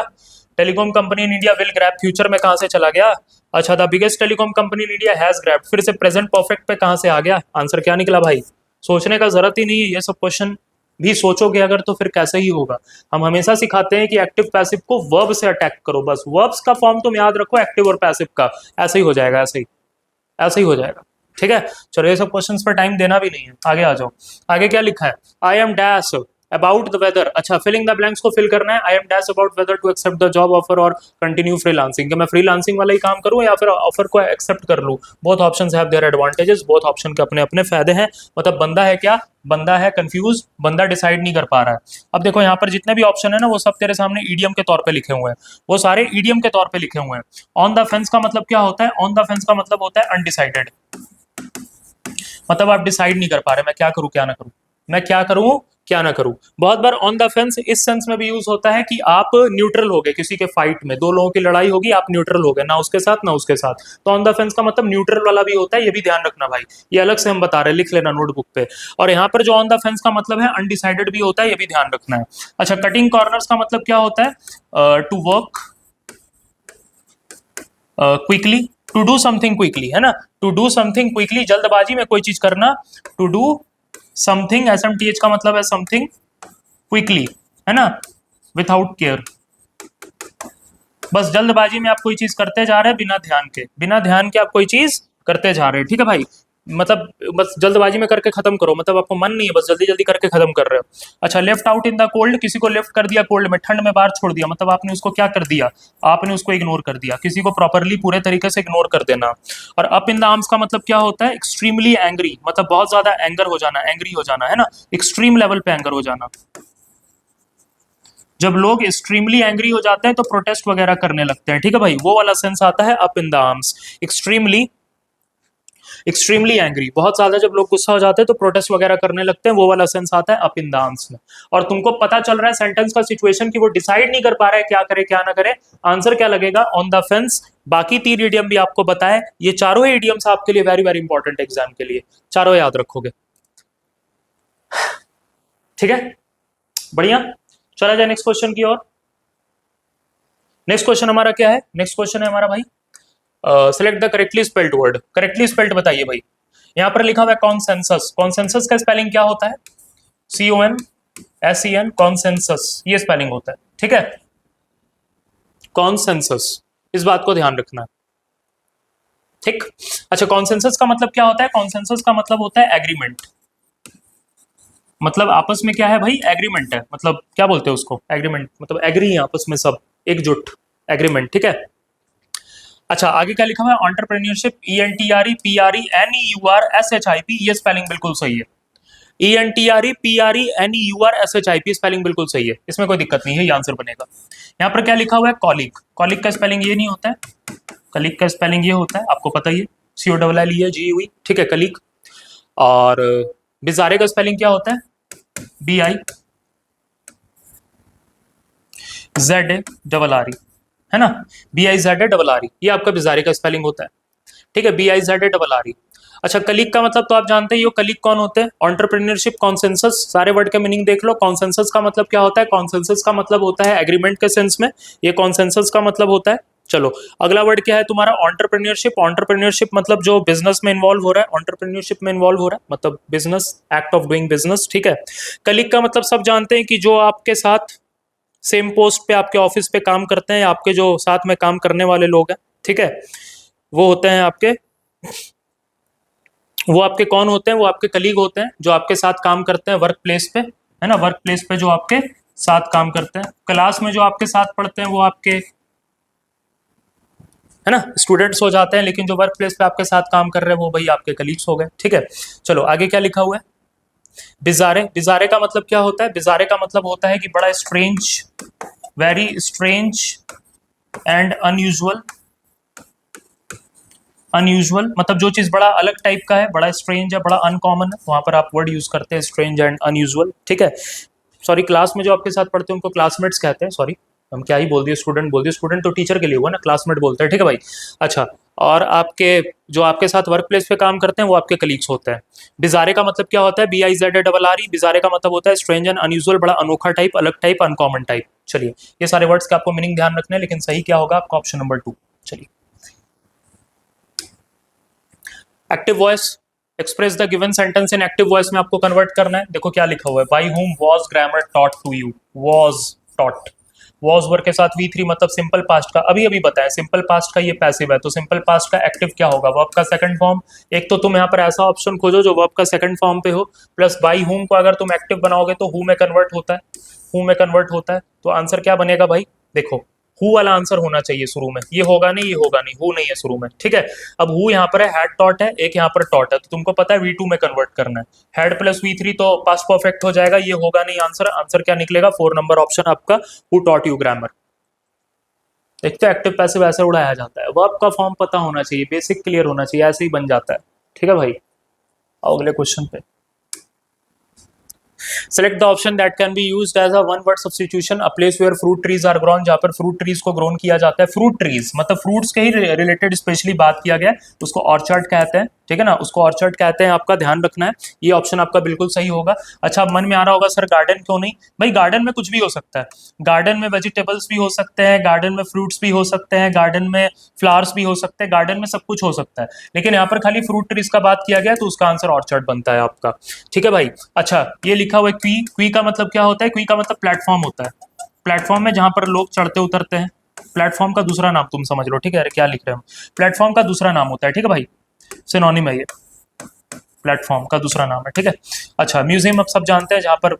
telecom company in India will grab, future में कहां से चला गया। अच्छा the biggest telecom company in India has grabbed, फिर से प्रेजेंट परफेक्ट पे कहां से आ गया, आंसर क्या निकला भाई। सोचने का जरूरत ही नहीं है, ये सब क्वेश्चन भी सोचोगे अगर तो फिर कैसे ही होगा। हम हमेशा सिखाते हैं कि एक्टिव पैसिव को वर्ब से अटैक करो, बस वर्ब्स का फॉर्म तुम याद रखो, एक्टिव और पैसिव का, ऐसे ही हो जाएगा, ऐसे ही हो जाएगा, ठीक है। चलो ये सब क्वेश्चंस पर टाइम देना भी नहीं है, आगे आ जाओ। आगे क्या लिखा है, I am dash about the weather. अच्छा फिलिंग द ब्लैंक्स को फिल करना है। I am dash about weather to accept the job offer और कंटिन्यू फ्रीलांसिंग, कि मैं फ्रीलांसिंग वाला ही काम करूं या फिर ऑफर को एक्सेप्ट कर लूं। Both options have their advantages, both option के अपने अपने फायदे हैं। मतलब बंदा है क्या, बंदा है कंफ्यूज, बंदा डिसाइड नहीं कर पा रहा है। अब देखो यहाँ पर जितने भी ऑप्शन है ना, वो सब तेरे सामने ईडियम के तौर पे लिखे हुए हैं, वो सारे ईडियम के तौर पे लिखे हुए हैं। ऑन द फेंस का मतलब क्या होता है, ऑन द फेंस का मतलब होता है अनडिसाइडेड, मतलब आप डिसाइड नहीं कर पा रहे, मैं क्या करूं क्या ना करूं, मैं क्या करूं क्या ना करूं। बहुत बार ऑन द फेंस इस सेंस में भी यूज होता है कि आप न्यूट्रल हो गए किसी के फाइट में, दो लोगों की लड़ाई होगी, आप न्यूट्रल हो गए, ना उसके साथ ना उसके साथ, तो ऑन द फेंस का मतलब न्यूट्रल वाला भी होता है, ये भी ध्यान रखना भाई, ये अलग से हम बता रहे हैं, लिख लेना नोटबुक पे। और यहाँ पर जो ऑन द फेंस का मतलब है अनडिसाइडेड भी होता है, ये भी ध्यान रखना है। अच्छा, कटिंग कॉर्नर्स का मतलब क्या होता है? To work quickly, to do something quickly, है ना, टू डू समथिंग क्विकली, जल्दबाजी में कोई चीज करना, टू डू समथिंग, SMTH का मतलब है समथिंग क्विकली, है ना, विथआउट केयर, बस जल्दबाजी में आप कोई चीज करते जा रहे हैं बिना ध्यान के, बिना ध्यान के आप कोई चीज करते जा रहे हैं, ठीक है भाई, मतलब बस जल्दबाजी में करके खत्म करो, मतलब आपको मन नहीं है, बस जल्दी जल्दी करके खत्म कर रहे हो। अच्छा, left out in the cold, किसी को लेफ्ट कर दिया कोल्ड में, ठंड में बाहर छोड़ दिया, मतलब आपने उसको क्या कर दिया, आपने उसको इग्नोर कर दिया, किसी को प्रॉपरली पूरे तरीके से इग्नोर कर देना। और अप इन द आर्म्स का मतलब क्या होता है? एक्सट्रीमली एंग्री, मतलब बहुत ज्यादा एंगर हो जाना, एंग्री हो जाना, है ना, एक्सट्रीम लेवल पे एंगर हो जाना। जब लोग एक्सट्रीमली एंग्री हो जाते हैं तो प्रोटेस्ट वगैरह करने लगते हैं, ठीक है भाई, वो वाला सेंस आता है up in the arms, extremely, extremely angry, बहुत ज्यादा जब लोग गुस्सा हो जाते हैं तो प्रोटेस्ट वगैरह करने लगते हैं, वो वाला सेंस आता है अप इन द आर्म्स में। और तुमको पता चल रहा है सेंटेंस का सिचुएशन कि वो डिसाइड नहीं कर पा रहा है क्या करे क्या ना करे, आंसर क्या लगेगा? On the fence. बाकी 3 इडियम भी आपको बताए, ये चारों ही इडियम्स आपके लिए वेरी वेरी इंपॉर्टेंट एग्जाम के लिए, चारों याद रखोगे, ठीक है, बढ़िया। चला जाए नेक्स्ट क्वेश्चन की ओर। नेक्स्ट क्वेश्चन हमारा क्या है? नेक्स्ट क्वेश्चन है हमारा भाई, select the correctly spelled word, correctly spelled बताइए भाई। यहां पर लिखा हुआ है कॉन्सेंसस, कॉन्सेंसस का स्पेलिंग क्या होता है? CONSEN, कॉन्सेंसस, ये स्पेलिंग होता है, ठीक है, कॉन्सेंसस, इस बात को ध्यान रखना है, ठीक। अच्छा, कॉन्सेंसस का मतलब क्या होता है? कॉन्सेंसस का मतलब होता है एग्रीमेंट, मतलब आपस में क्या है भाई? एग्रीमेंट है, मतलब क्या बोलते हैं उसको? एग्रीमेंट, मतलब एग्री है आपस में सब, एकजुट, एग्रीमेंट, ठीक है। अच्छा, आगे क्या लिखा हुआ है? एंटरप्रेन्योरशिप, ENTREPRENEURSHIP, ये स्पेलिंग बिल्कुल सही है, ENTREPRENEURSHIP स्पेलिंग बिल्कुल सही है, इसमें कोई दिक्कत नहीं है, ये आंसर बनेगा। यहाँ पर क्या लिखा हुआ है? कॉलिक, कॉलिक का स्पेलिंग ये नहीं होता है, कलीग का स्पेलिंग ये होता है, आपको पता ही है, COLLEGUE, ठीक है, कलीग। और बिजारे का स्पेलिंग क्या होता है? BIZARRE, है ना, BIZARRE, ये आपका बिजारे का स्पेलिंग होता है, ठीक है, BIZARRE। अच्छा, कलीग का मतलब तो आप जानते ही हो, कलीग कौन होते हैं? एंटरप्रेन्योरशिप, कॉन्सेंसस, सारे वर्ड के मीनिंग देख लो। कॉन्सेंसस का मतलब क्या होता है? कॉन्सेंसस का मतलब होता है एग्रीमेंट के सेंस में, ये कॉन्सेंसस का मतलब होता है। चलो, अगला वर्ड क्या है तुम्हारा? एंटरप्रेन्योरशिप, एंटरप्रेन्योरशिप मतलब जो बिजनेस में इन्वॉल्व हो रहा है, एंटरप्रेन्योरशिप में इन्वॉल्व हो रहा है, मतलब business, act of doing business, ठीक है। कलीग का मतलब सब जानते हैं कि जो आपके साथ सेम पोस्ट पे, आपके ऑफिस पे काम करते हैं, आपके जो साथ में काम करने वाले लोग हैं, ठीक है, वो होते हैं आपके, वो आपके कौन होते हैं? वो आपके कलीग होते हैं, जो आपके साथ काम करते हैं वर्क प्लेस पे, है ना, वर्क प्लेस पे जो आपके साथ काम करते हैं। क्लास में जो आपके साथ पढ़ते हैं वो आपके, है ना, स्टूडेंट्स हो जाते हैं, लेकिन जो वर्क प्लेस पे आपके साथ काम कर रहे हैं वो भाई आपके कलीग्स हो गए, ठीक है। चलो, आगे क्या लिखा हुआ है? बिजारे, बिजारे का मतलब क्या होता है? बिजारे का मतलब होता है कि बड़ा strange, very strange and unusual, unusual मतलब जो चीज बड़ा अलग टाइप का है, बड़ा स्ट्रेंज है, बड़ा अनकॉमन है, वहां पर आप वर्ड यूज करते हैं स्ट्रेंज एंड अनयूजुअल, ठीक है। सॉरी, क्लास में जो आपके साथ पढ़ते हैं उनको क्लासमेट्स कहते हैं, सॉरी, हम क्या ही बोल दिए, स्टूडेंट बोल दिए, स्टूडेंट तो टीचर के लिए हुआ ना, क्लासमेट बोलते हैं, ठीक है भाई। अच्छा, और आपके जो आपके साथ वर्क प्लेस पे काम करते हैं वो आपके कलीग्स होते हैं। बिजारे का मतलब क्या होता है? BIZARRE, बिजारे का मतलब होता है स्ट्रेंज एंड अनयूजुअल, बड़ा अनोखा टाइप, अलग टाइप, अनकॉमन टाइप। चलिए, ये सारे वर्ड्स का आपको मीनिंग ध्यान रखना है, लेकिन सही क्या होगा आपका? Option number 2। चलिए, active voice, express the given sentence in active voice में आपको कन्वर्ट करना है। देखो क्या लिखा हुआ है, by whom was grammar taught to you, was taught, was word के साथ V3 मतलब सिंपल पास्ट का, अभी अभी बताया, सिंपल पास्ट का ये पैसिव है, तो सिंपल पास्ट का एक्टिव क्या होगा? वर्ब का सेकंड फॉर्म। एक तो तुम यहाँ पर ऐसा ऑप्शन खोजो जो वर्ब का सेकंड फॉर्म पे हो, प्लस बाई हुम को अगर तुम एक्टिव बनाओगे तो हु में कन्वर्ट होता है, हु में कन्वर्ट होता है, तो आंसर क्या बनेगा भाई? देखो, हु वाला आंसर होना चाहिए शुरू में, ये होगा नहीं, ये होगा नहीं, हु नहीं है शुरू में, ठीक है। अब हु यहाँ पर है, हैड टॉट है, एक यहाँ पर टॉट है, तो तुमको पता है V2 में कन्वर्ट करना है, हैड प्लस V3 तो पास्ट परफेक्ट हो जाएगा, ये होगा नहीं आंसर, आंसर क्या निकलेगा? 4 नंबर ऑप्शन आपका, हु टॉट यू ग्रामर। एक तो एक्टिव पैसिव ऐसे उड़ाया जाता है, वर्ब का फॉर्म पता होना चाहिए, बेसिक क्लियर होना चाहिए, ऐसे ही बन जाता है, ठीक है भाई। आओ अगले क्वेश्चन पे। Select the option that can be used as a one word substitution, a place where fruit trees are grown, जहां पर फ्रूट ट्रीज को ग्रोन किया जाता है। फ्रूट ट्रीज मतलब फ्रूट्स के ही रिलेटेड स्पेशली बात किया गया है, उसको ऑर्चर्ड कहते हैं, ठीक है ना, उसको ऑर्चर्ड कहते हैं, आपका ध्यान रखना है। ये ऑप्शन आपका बिल्कुल सही होगा। अच्छा, अब मन में आ रहा होगा सर गार्डन क्यों नहीं? भाई गार्डन में कुछ भी हो सकता है, गार्डन में वेजिटेबल्स भी हो सकते हैं, गार्डन में फ्रूट्स भी हो सकते हैं, गार्डन में फ्लावर्स भी हो सकते हैं, गार्डन में सब कुछ हो सकता है, लेकिन यहाँ पर खाली फ्रूट ट्रीज का बात किया गया तो उसका आंसर ऑर्चर्ड बनता है आपका, ठीक है भाई। अच्छा, ये लिखा हुआ है क्वी, क्वी का मतलब क्या होता है? क्वी का मतलब प्लेटफॉर्म होता है, प्लेटफॉर्म में जहां पर लोग चढ़ते उतरते हैं, प्लेटफॉर्म का दूसरा नाम तुम समझ लो, ठीक है? अरे क्या लिख रहे हैं हम, प्लेटफॉर्म का दूसरा नाम होता है, ठीक है भाई, सिनोनिम है ये, प्लेटफॉर्म का दूसरा नाम है, ठीक है। अच्छा, म्यूजियम अब सब जानते हैं, जहां पर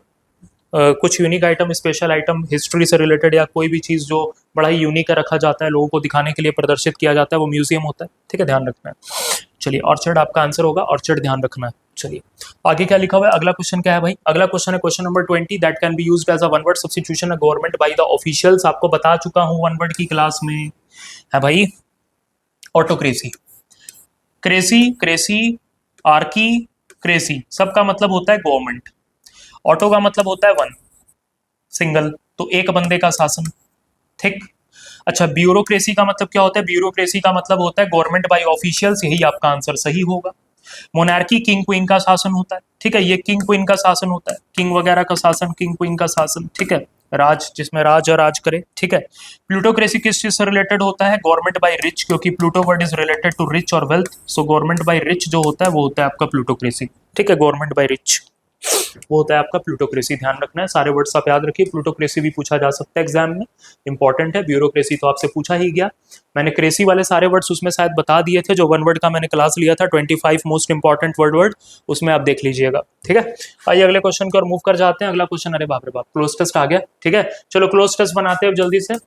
कुछ unique item, special item, history से रिलेटेड या कोई भी चीज़ जो बड़ा ही यूनिक रखा जाता है, लोगों को दिखाने के लिए प्रदर्शित किया जाता है, वो म्यूजियम होता है, ठीक है, ध्यान रखना है। चलिए, ऑर्चर्ड आपका आंसर होगा, ऑर्चर्ड ध्यान रखना है। चलिए आगे क्या लिखा हुआ है, अगला क्वेश्चन क्या है भाई? अगला क्वेश्चन है question number 20, that can be used as a one word substitution a government by the officials. आपको बता चुका हूं वन वर्ड की क्लास में, है भाई, autocracy, cracy, cracy, Archie, cracy, सबका मतलब होता है गवर्नमेंट। ऑटो का मतलब होता है वन, सिंगल, तो एक बंदे का शासन, ठीक। अच्छा, ब्यूरोक्रेसी का मतलब क्या होता है? ब्यूरोक्रेसी का मतलब होता है गवर्नमेंट बाय ऑफिशियल्स, यही आपका आंसर सही होगा। मोनार्की किंग क्वीन का शासन होता है, ठीक है, ये किंग क्वीन का शासन होता है, किंग वगैरह का शासन, किंग क्वीन का शासन, ठीक है, राज, जिसमें राज और राज करे, ठीक है। प्लूटोक्रेसी किस चीज से रिलेटेड होता है? गवर्नमेंट बाय रिच, क्योंकि pluto word is related to rich और wealth, so government by rich जो होता है वो होता है आपका प्लूटोक्रेसी, ठीक है, गवर्नमेंट बाय रिच वो होता है आपका प्लूटोक्रेसी। ध्यान रखना है, सारे वर्ड्स आप याद रखिए, प्लूटोक्रेसी भी पूछा जा सकता है एग्जाम में, इंपॉर्टेंट है। ब्यूरोक्रेसी तो आपसे पूछा ही गया, मैंने क्रेसी वाले सारे वर्ड्स उसमें शायद बता दिए थे, जो वन वर्ड का मैंने क्लास लिया था 25 मोस्ट इंपॉर्टेंट वर्ड, उसमें आप देख लीजिएगा, ठीक है। आइए अगले क्वेश्चन की ओर मूव कर जाते हैं। अगला क्वेश्चन, अरे बाप रे बाप, क्लोज टेस्ट आ गया, ठीक है, चलो क्लोज टेस्ट बनाते हैं अब जल्दी से।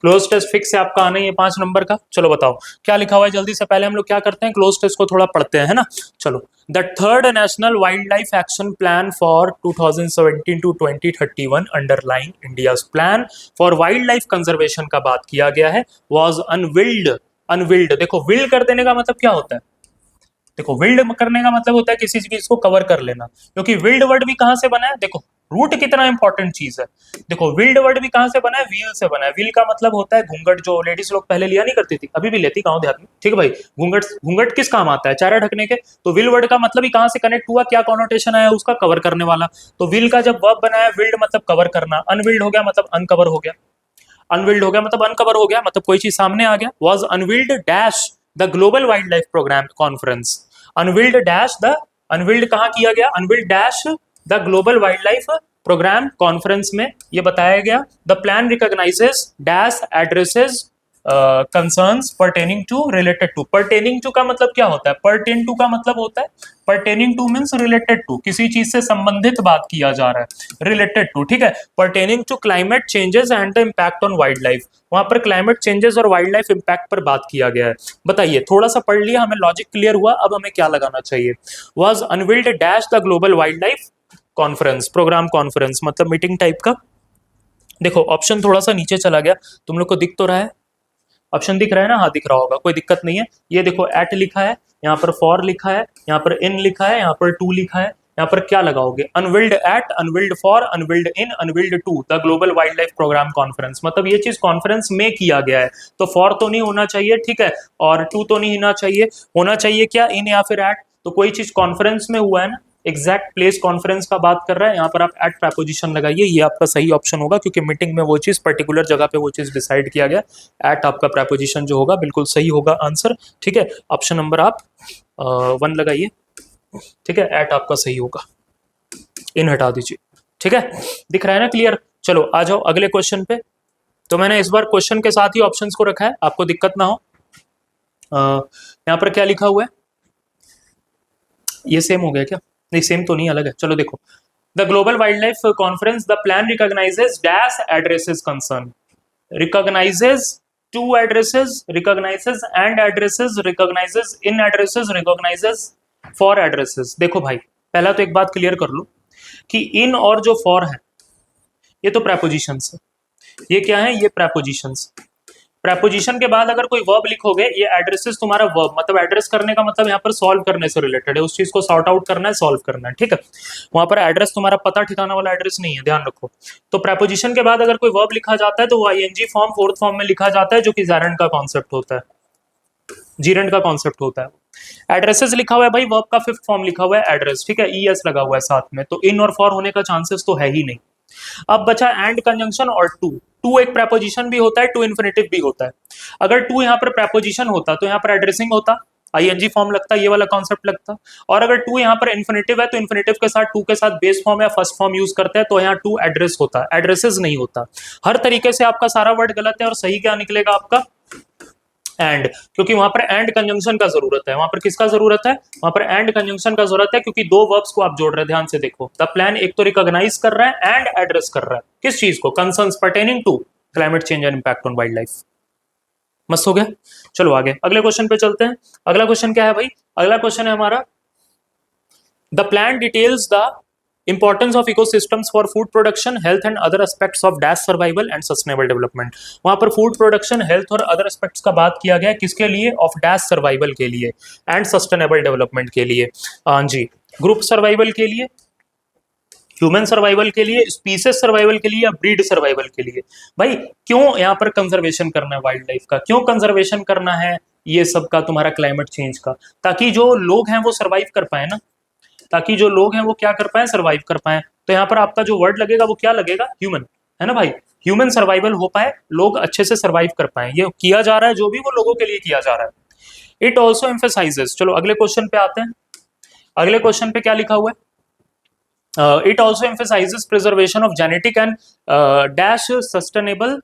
क्लोज टेस्ट फिक्स है आपका आना ही है 5 नंबर का। चलो बताओ क्या लिखा हुआ है, जल्दी से पहले हम लोग क्या करते हैं, क्लोज टेस्ट को थोड़ा पढ़ते हैं, है ना। चलो, the third national wildlife action plan for 2017 to 2031 underline India's plan for wildlife conservation का बात किया गया है, वॉज अनविल्ड। अनविल्ड, देखो विल्ड कर देने का मतलब क्या होता है? देखो विल्ड करने का मतलब होता है किसी चीज को कवर कर लेना, क्योंकि विल्ड वर्ड भी कहां से बना है, देखो रूट कितना इंपॉर्टेंट चीज है। देखो विल्ड वर्ड भी कहां से बना है? व्हील से बना है। व्हील का मतलब होता है घूंघट, जो लेडीज लोग पहले लिया नहीं करती थी, अभी भी लेती गांव देहात में, ठीक है भाई। घूंघट, घूंघट किस काम आता है? चेहरा ढकने के। तो विल वर्ड का मतलब ही कहां से कनेक्ट हुआ, क्या कॉनोटेशन आया उसका? कवर करने वाला। तो विल का जब वर्ब बनाया, विल्ड मतलब कवर करना, अनविल्ड हो गया मतलब अनकवर हो गया, अनविल्ड हो गया मतलब अनकवर हो गया, मतलब कोई चीज सामने आ गया। Was unveiled dash the global wildlife programme conference. Unveiled dash the, unveiled कहाँ किया गया? Unveiled dash the global wildlife programme conference में ये बताया गया। The plan recognises dash addresses concerns pertaining to, related to. Pertaining to का मतलब क्या होता है? परटेन टू का मतलब होता है, pertaining to means related to, किसी चीज से संबंधित बात किया जा रहा है, रिलेटेड टू, ठीक है। Pertaining to climate changes and the impact on wildlife, वहां पर क्लाइमेट चेंजेस और वाइल्ड लाइफ इम्पैक्ट पर बात किया गया है। बताइए, थोड़ा सा पढ़ लिया, हमें लॉजिक क्लियर हुआ, अब हमें क्या लगाना चाहिए? Was unveiled dash the global wildlife conference, programme conference मतलब मीटिंग टाइप का। देखो ऑप्शन थोड़ा सा नीचे चला गया, तुम लोग को दिख तो रहा है? ऑप्शन दिख रहा है ना? हाँ दिख रहा होगा, कोई दिक्कत नहीं है। ये देखो एट लिखा है, यहाँ पर फॉर लिखा है, यहाँ पर इन लिखा है, यहाँ पर टू लिखा है, यहाँ पर क्या लगाओगे? Unveiled at, unveiled for, unveiled in, unveiled to the global wildlife programme conference, मतलब ये चीज कॉन्फ्रेंस में किया गया है, तो फॉर तो नहीं होना चाहिए, ठीक है, और टू तो नहीं होना चाहिए क्या? इन या फिर एट, तो कोई चीज कॉन्फ्रेंस में हुआ है ना, एग्जैक्ट प्लेस कॉन्फ्रेंस का बात कर रहा है, यहाँ पर आप एट प्रपोजिशन लगाइए, ये आपका सही ऑप्शन होगा, क्योंकि मीटिंग में वो चीज पर्टिकुलर जगह पे वो चीज डिसाइड किया गया। एट आपका प्रपोजिशन जो होगा बिल्कुल सही होगा आंसर, ठीक है। ऑप्शन नंबर आप 1 लगाइए, ठीक है, एट आपका सही होगा, इन हटा दीजिए, ठीक है। दिख रहा है ना क्लियर? चलो आ जाओ अगले क्वेश्चन पे। तो मैंने इस बार क्वेश्चन के साथ ही ऑप्शंस को रखा है, आपको दिक्कत ना हो। यहाँ पर क्या लिखा हुआ है? ये सेम हो गया क्या? नहीं सेम तो नहीं, अलग है। चलो देखो, the global wildlife conference, the plan recognises dash addresses concern, recognises to addresses, recognises and addresses, recognises in addresses, recognises for addresses. देखो भाई, पहला तो एक बात क्लियर कर लो कि इन और जो फॉर है ये तो प्रेपोजिशंस है, ये क्या है? ये प्रेपोजिशंस। प्रेपोजिशन के बाद अगर कोई वर्ब लिखोगे, ये एड्रेसेस तुम्हारा वर्ब, मतलब एड्रेस करने का मतलब यहाँ पर सॉल्व करने से रिलेटेड है, उस चीज को सॉर्ट आउट करना है, सॉल्व करना है, ठीक है। वहां पर एड्रेस तुम्हारा पता ठिकाना वाला एड्रेस नहीं है, ध्यान रखो। तो प्रेपोजिशन के बाद अगर कोई वर्ब लिखा जाता है तो वो आईएनजी फॉर्म, फोर्थ फॉर्म में लिखा जाता है, जो कि जेरेंड का कॉन्सेप्ट होता है, जीरेंड का कॉन्सेप्ट होता है। एड्रेसेस लिखा हुआ है भाई, वर्ब का फिफ्थ फॉर्म लिखा हुआ है एड्रेस, ठीक है, ईएस लगा हुआ है साथ में, तो इन और फॉर होने का चांसेस तो है ही नहीं। अब बचा एंड कंजंक्शन और टू। टू एक प्रेपोजिशन भी होता है, टू इन्फिनेटिव भी होता है। अगर टू यहाँ पर प्रेपोजिशन होता तो यहाँ पर एड्रेसिंग होता, आईएनजी फॉर्म लगता, ये वाला कॉन्सेप्ट लगता। और अगर टू यहाँ पर इन्फिनेटिव है तो इन्फिनेटिव के साथ टू के साथ बेस फॉर्म या फर्स्ट फॉर्म यूज करते हैं, तो यहाँ टू एड्रेस होता, एड्रेसेस नहीं होता। हर तरीके से आपका सारा वर्ड गलत है, और सही क्या निकलेगा आपका? एंड, क्योंकि वहां पर एंड कंजंक्शन का जरूरत है। वहां पर किसका जरूरत है? वहां पर एंड कंजंक्शन का जरूरत है, क्योंकि दो वर्ब्स को आप जोड़ रहे हैं, ध्यान से देखो। द प्लान एक तो रिकॉग्नाइज कर रहा है एंड एड्रेस कर रहा है, किस चीज को? Concerns pertaining to climate change and impact on wildlife. मस्त हो गया। चलो आगे अगले क्वेश्चन पे चलते हैं। अगला क्वेश्चन क्या है भाई? अगला क्वेश्चन है हमारा, the plan details the Importance of ecosystems for food production, health and other aspects of dash survival and sustainable development। वहां पर फूड प्रोडक्शन, हेल्थ और अदर एस्पेक्ट्स का बात किया गया है, किसके लिए? ऑफ डैश सर्वाइवल के लिए एंड सस्टेनेबल डेवलपमेंट के लिए। जी, ग्रुप सर्वाइवल के लिए, ह्यूमन सर्वाइवल के लिए, स्पीसीज सर्वाइवल के लिए, या ब्रीड सर्वाइवल के लिए। भाई क्यों यहाँ पर कंजर्वेशन करना है वाइल्ड लाइफ का? क्यों कंजर्वेशन करना है ये सब का, तुम्हारा क्लाइमेट चेंज का? ताकि जो लोग हैं वो सर्वाइव कर पाए ना, ताकि जो लोग हैं वो क्या कर पाए? सर्वाइव कर पाए। तो यहाँ पर आपका जो वर्ड लगेगा वो क्या लगेगा? ह्यूमन, है ना भाई। ह्यूमन सर्वाइवल हो पाए, लोग अच्छे से सर्वाइव कर पाए, ये किया जा रहा है, जो भी वो लोगों के लिए किया जा रहा है। इट ऑल्सो एम्फेसाइजेस, चलो अगले क्वेश्चन पे आते हैं। अगले क्वेश्चन पे क्या लिखा हुआ है? It also emphasises preservation of genetic and dash sustainable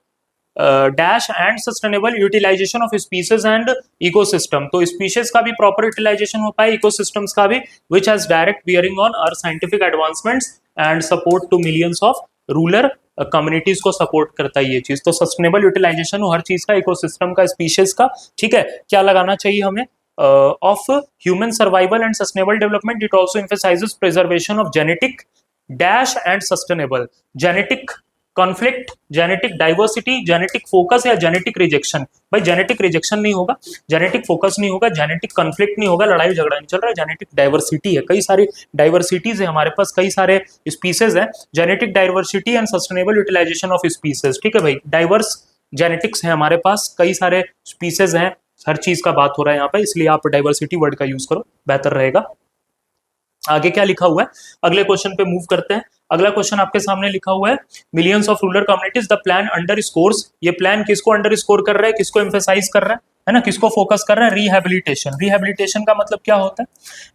dash and sustainable utilisation of species and ecosystem. तो स्पीशीज का भी प्रॉपर यूटिलाइजेशन हो पाए, इकोसिस्टम्स का भी, which has direct bearing on our scientific advancements and support to millions of rural communities को support करता है ये चीज। तो सस्टेनेबल यूटिलाइजेशन हर चीज का, इकोसिस्टम का, स्पीशीज का, ठीक है। क्या लगाना चाहिए हमें? Of human survival and sustainable development. It also emphasises preservation of genetic dash and sustainable, genetic conflict, genetic diversity, genetic focus या जेनेटिक रिजेक्शन। भाई जेनेटिक रिजेक्शन नहीं होगा, जेनेटिक फोकस नहीं होगा, जेनेटिक कॉन्फ्लिक्ट नहीं होगा, लड़ाई झगड़ा नहीं चल रहा है, जेनेटिक डाइवर्सिटी है, कई सारी डाइवर्सिटीज है हमारे पास, कई सारे स्पीसीज है। Genetic diversity and sustainable utilisation of species, ठीक है भाई। डाइवर्स जेनेटिक्स है हमारे पास, कई सारे स्पीसीज हैं, हर चीज का बात हो रहा है यहाँ पे, इसलिए आप डाइवर्सिटी वर्ड का यूज करो, बेहतर रहेगा। आगे क्या लिखा हुआ है? अगले क्वेश्चन पे मूव करते हैं। अगला क्वेश्चन आपके सामने लिखा हुआ है, millions of rural communities the plan under scores. ये प्लान किसको अंडर स्कोर कर रहा है, किसको एम्फेसाइज कर रहा है ना, किसको फोकस कर रहा है? रिहैबिलिटेशन। रिहैबिलिटेशन का मतलब क्या होता है?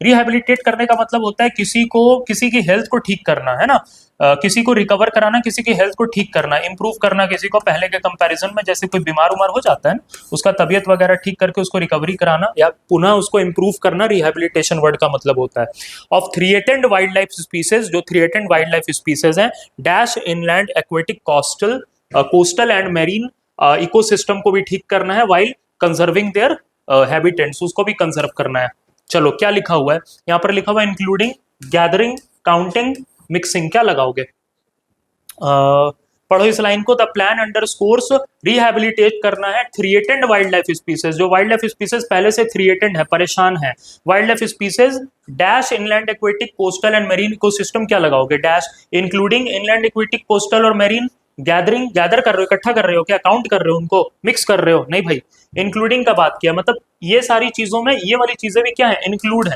रिहैबिलिटेट करने का मतलब होता है किसी को, किसी की हेल्थ को ठीक करना, है ना। किसी को रिकवर कराना, किसी की हेल्थ को ठीक करना, इंप्रूव करना किसी को पहले के कंपैरिजन में। जैसे कोई बीमार उमार हो जाता है ना, उसका तबियत वगैरह ठीक करके उसको रिकवरी कराना या पुनः उसको इंप्रूव करना, रिहैबिलिटेशन वर्ड का मतलब होता है। Of threatened wild life species, जो थ्रेटेंड वाइल्ड लाइफ स्पीसीज हैं, dash inland aquatic coastal and marine ecosystem को भी ठीक करना है, वाइल कंजर्विंग देयर हैबिटेट्स, उसको भी कंजर्व करना है। चलो क्या लिखा हुआ है यहाँ पर? लिखा हुआ है इंक्लूडिंग, गैदरिंग, काउंटिंग, मिक्सिंग। क्या लगाओगे? पढ़ो इस लाइन को। The plan under scores, rehabilitate करना है थ्रेटेंड वाइल्ड लाइफ स्पीसीज, जो वाइल्ड लाइफ स्पीसीज पहले से थ्रेटेंड है, परेशान है। Wild life species dash inland aquatic coastal and marine ecosystem. क्या लगाओगे? Dash including inland aquatic coastal और मेरीन। गैदरिंग, गैदर कर रहे हो, इकट्ठा कर रहे हो, क्या काउंट कर रहे हो उनको, मिक्स कर रहे हो? नहीं भाई, इंक्लूडिंग का बात किया, मतलब ये सारी चीजों में ये वाली चीजें भी क्या है? इंक्लूड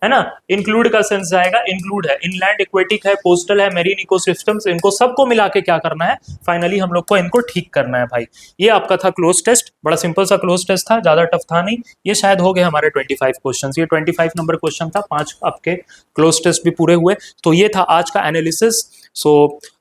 है ना। इंक्लूड का सेंस जाएगा, इंक्लूड है, इनलैंड एक्वेटिक है, कोस्टल है, मेरीन इकोसिस्टम्स, इनको सबको मिला के क्या करना है? फाइनली हम लोग को इनको ठीक करना है भाई। ये आपका था क्लोज टेस्ट, बड़ा सिंपल सा क्लोज टेस्ट था, ज्यादा टफ था नहीं। ये शायद हो गए हमारे 25 क्वेश्चन, ये 25 नंबर क्वेश्चन था, 5 आपके क्लोज टेस्ट भी पूरे हुए। तो ये था आज का एनालिसिस। सो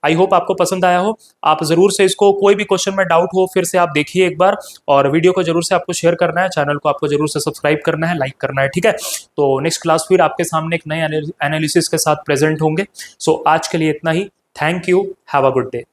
आई होप आपको पसंद आया हो। आप जरूर से इसको, कोई भी क्वेश्चन में डाउट हो फिर से आप देखिए एक बार, और वीडियो को जरूर से आपको शेयर करना है, चैनल को आपको जरूर से सब्सक्राइब करना है, लाइक करना है, ठीक है। तो नेक्स्ट क्लास फिर आपके सामने एक नए एनालिसिस के साथ प्रेजेंट होंगे। सो आज के लिए इतना ही। Thank you, have a good day.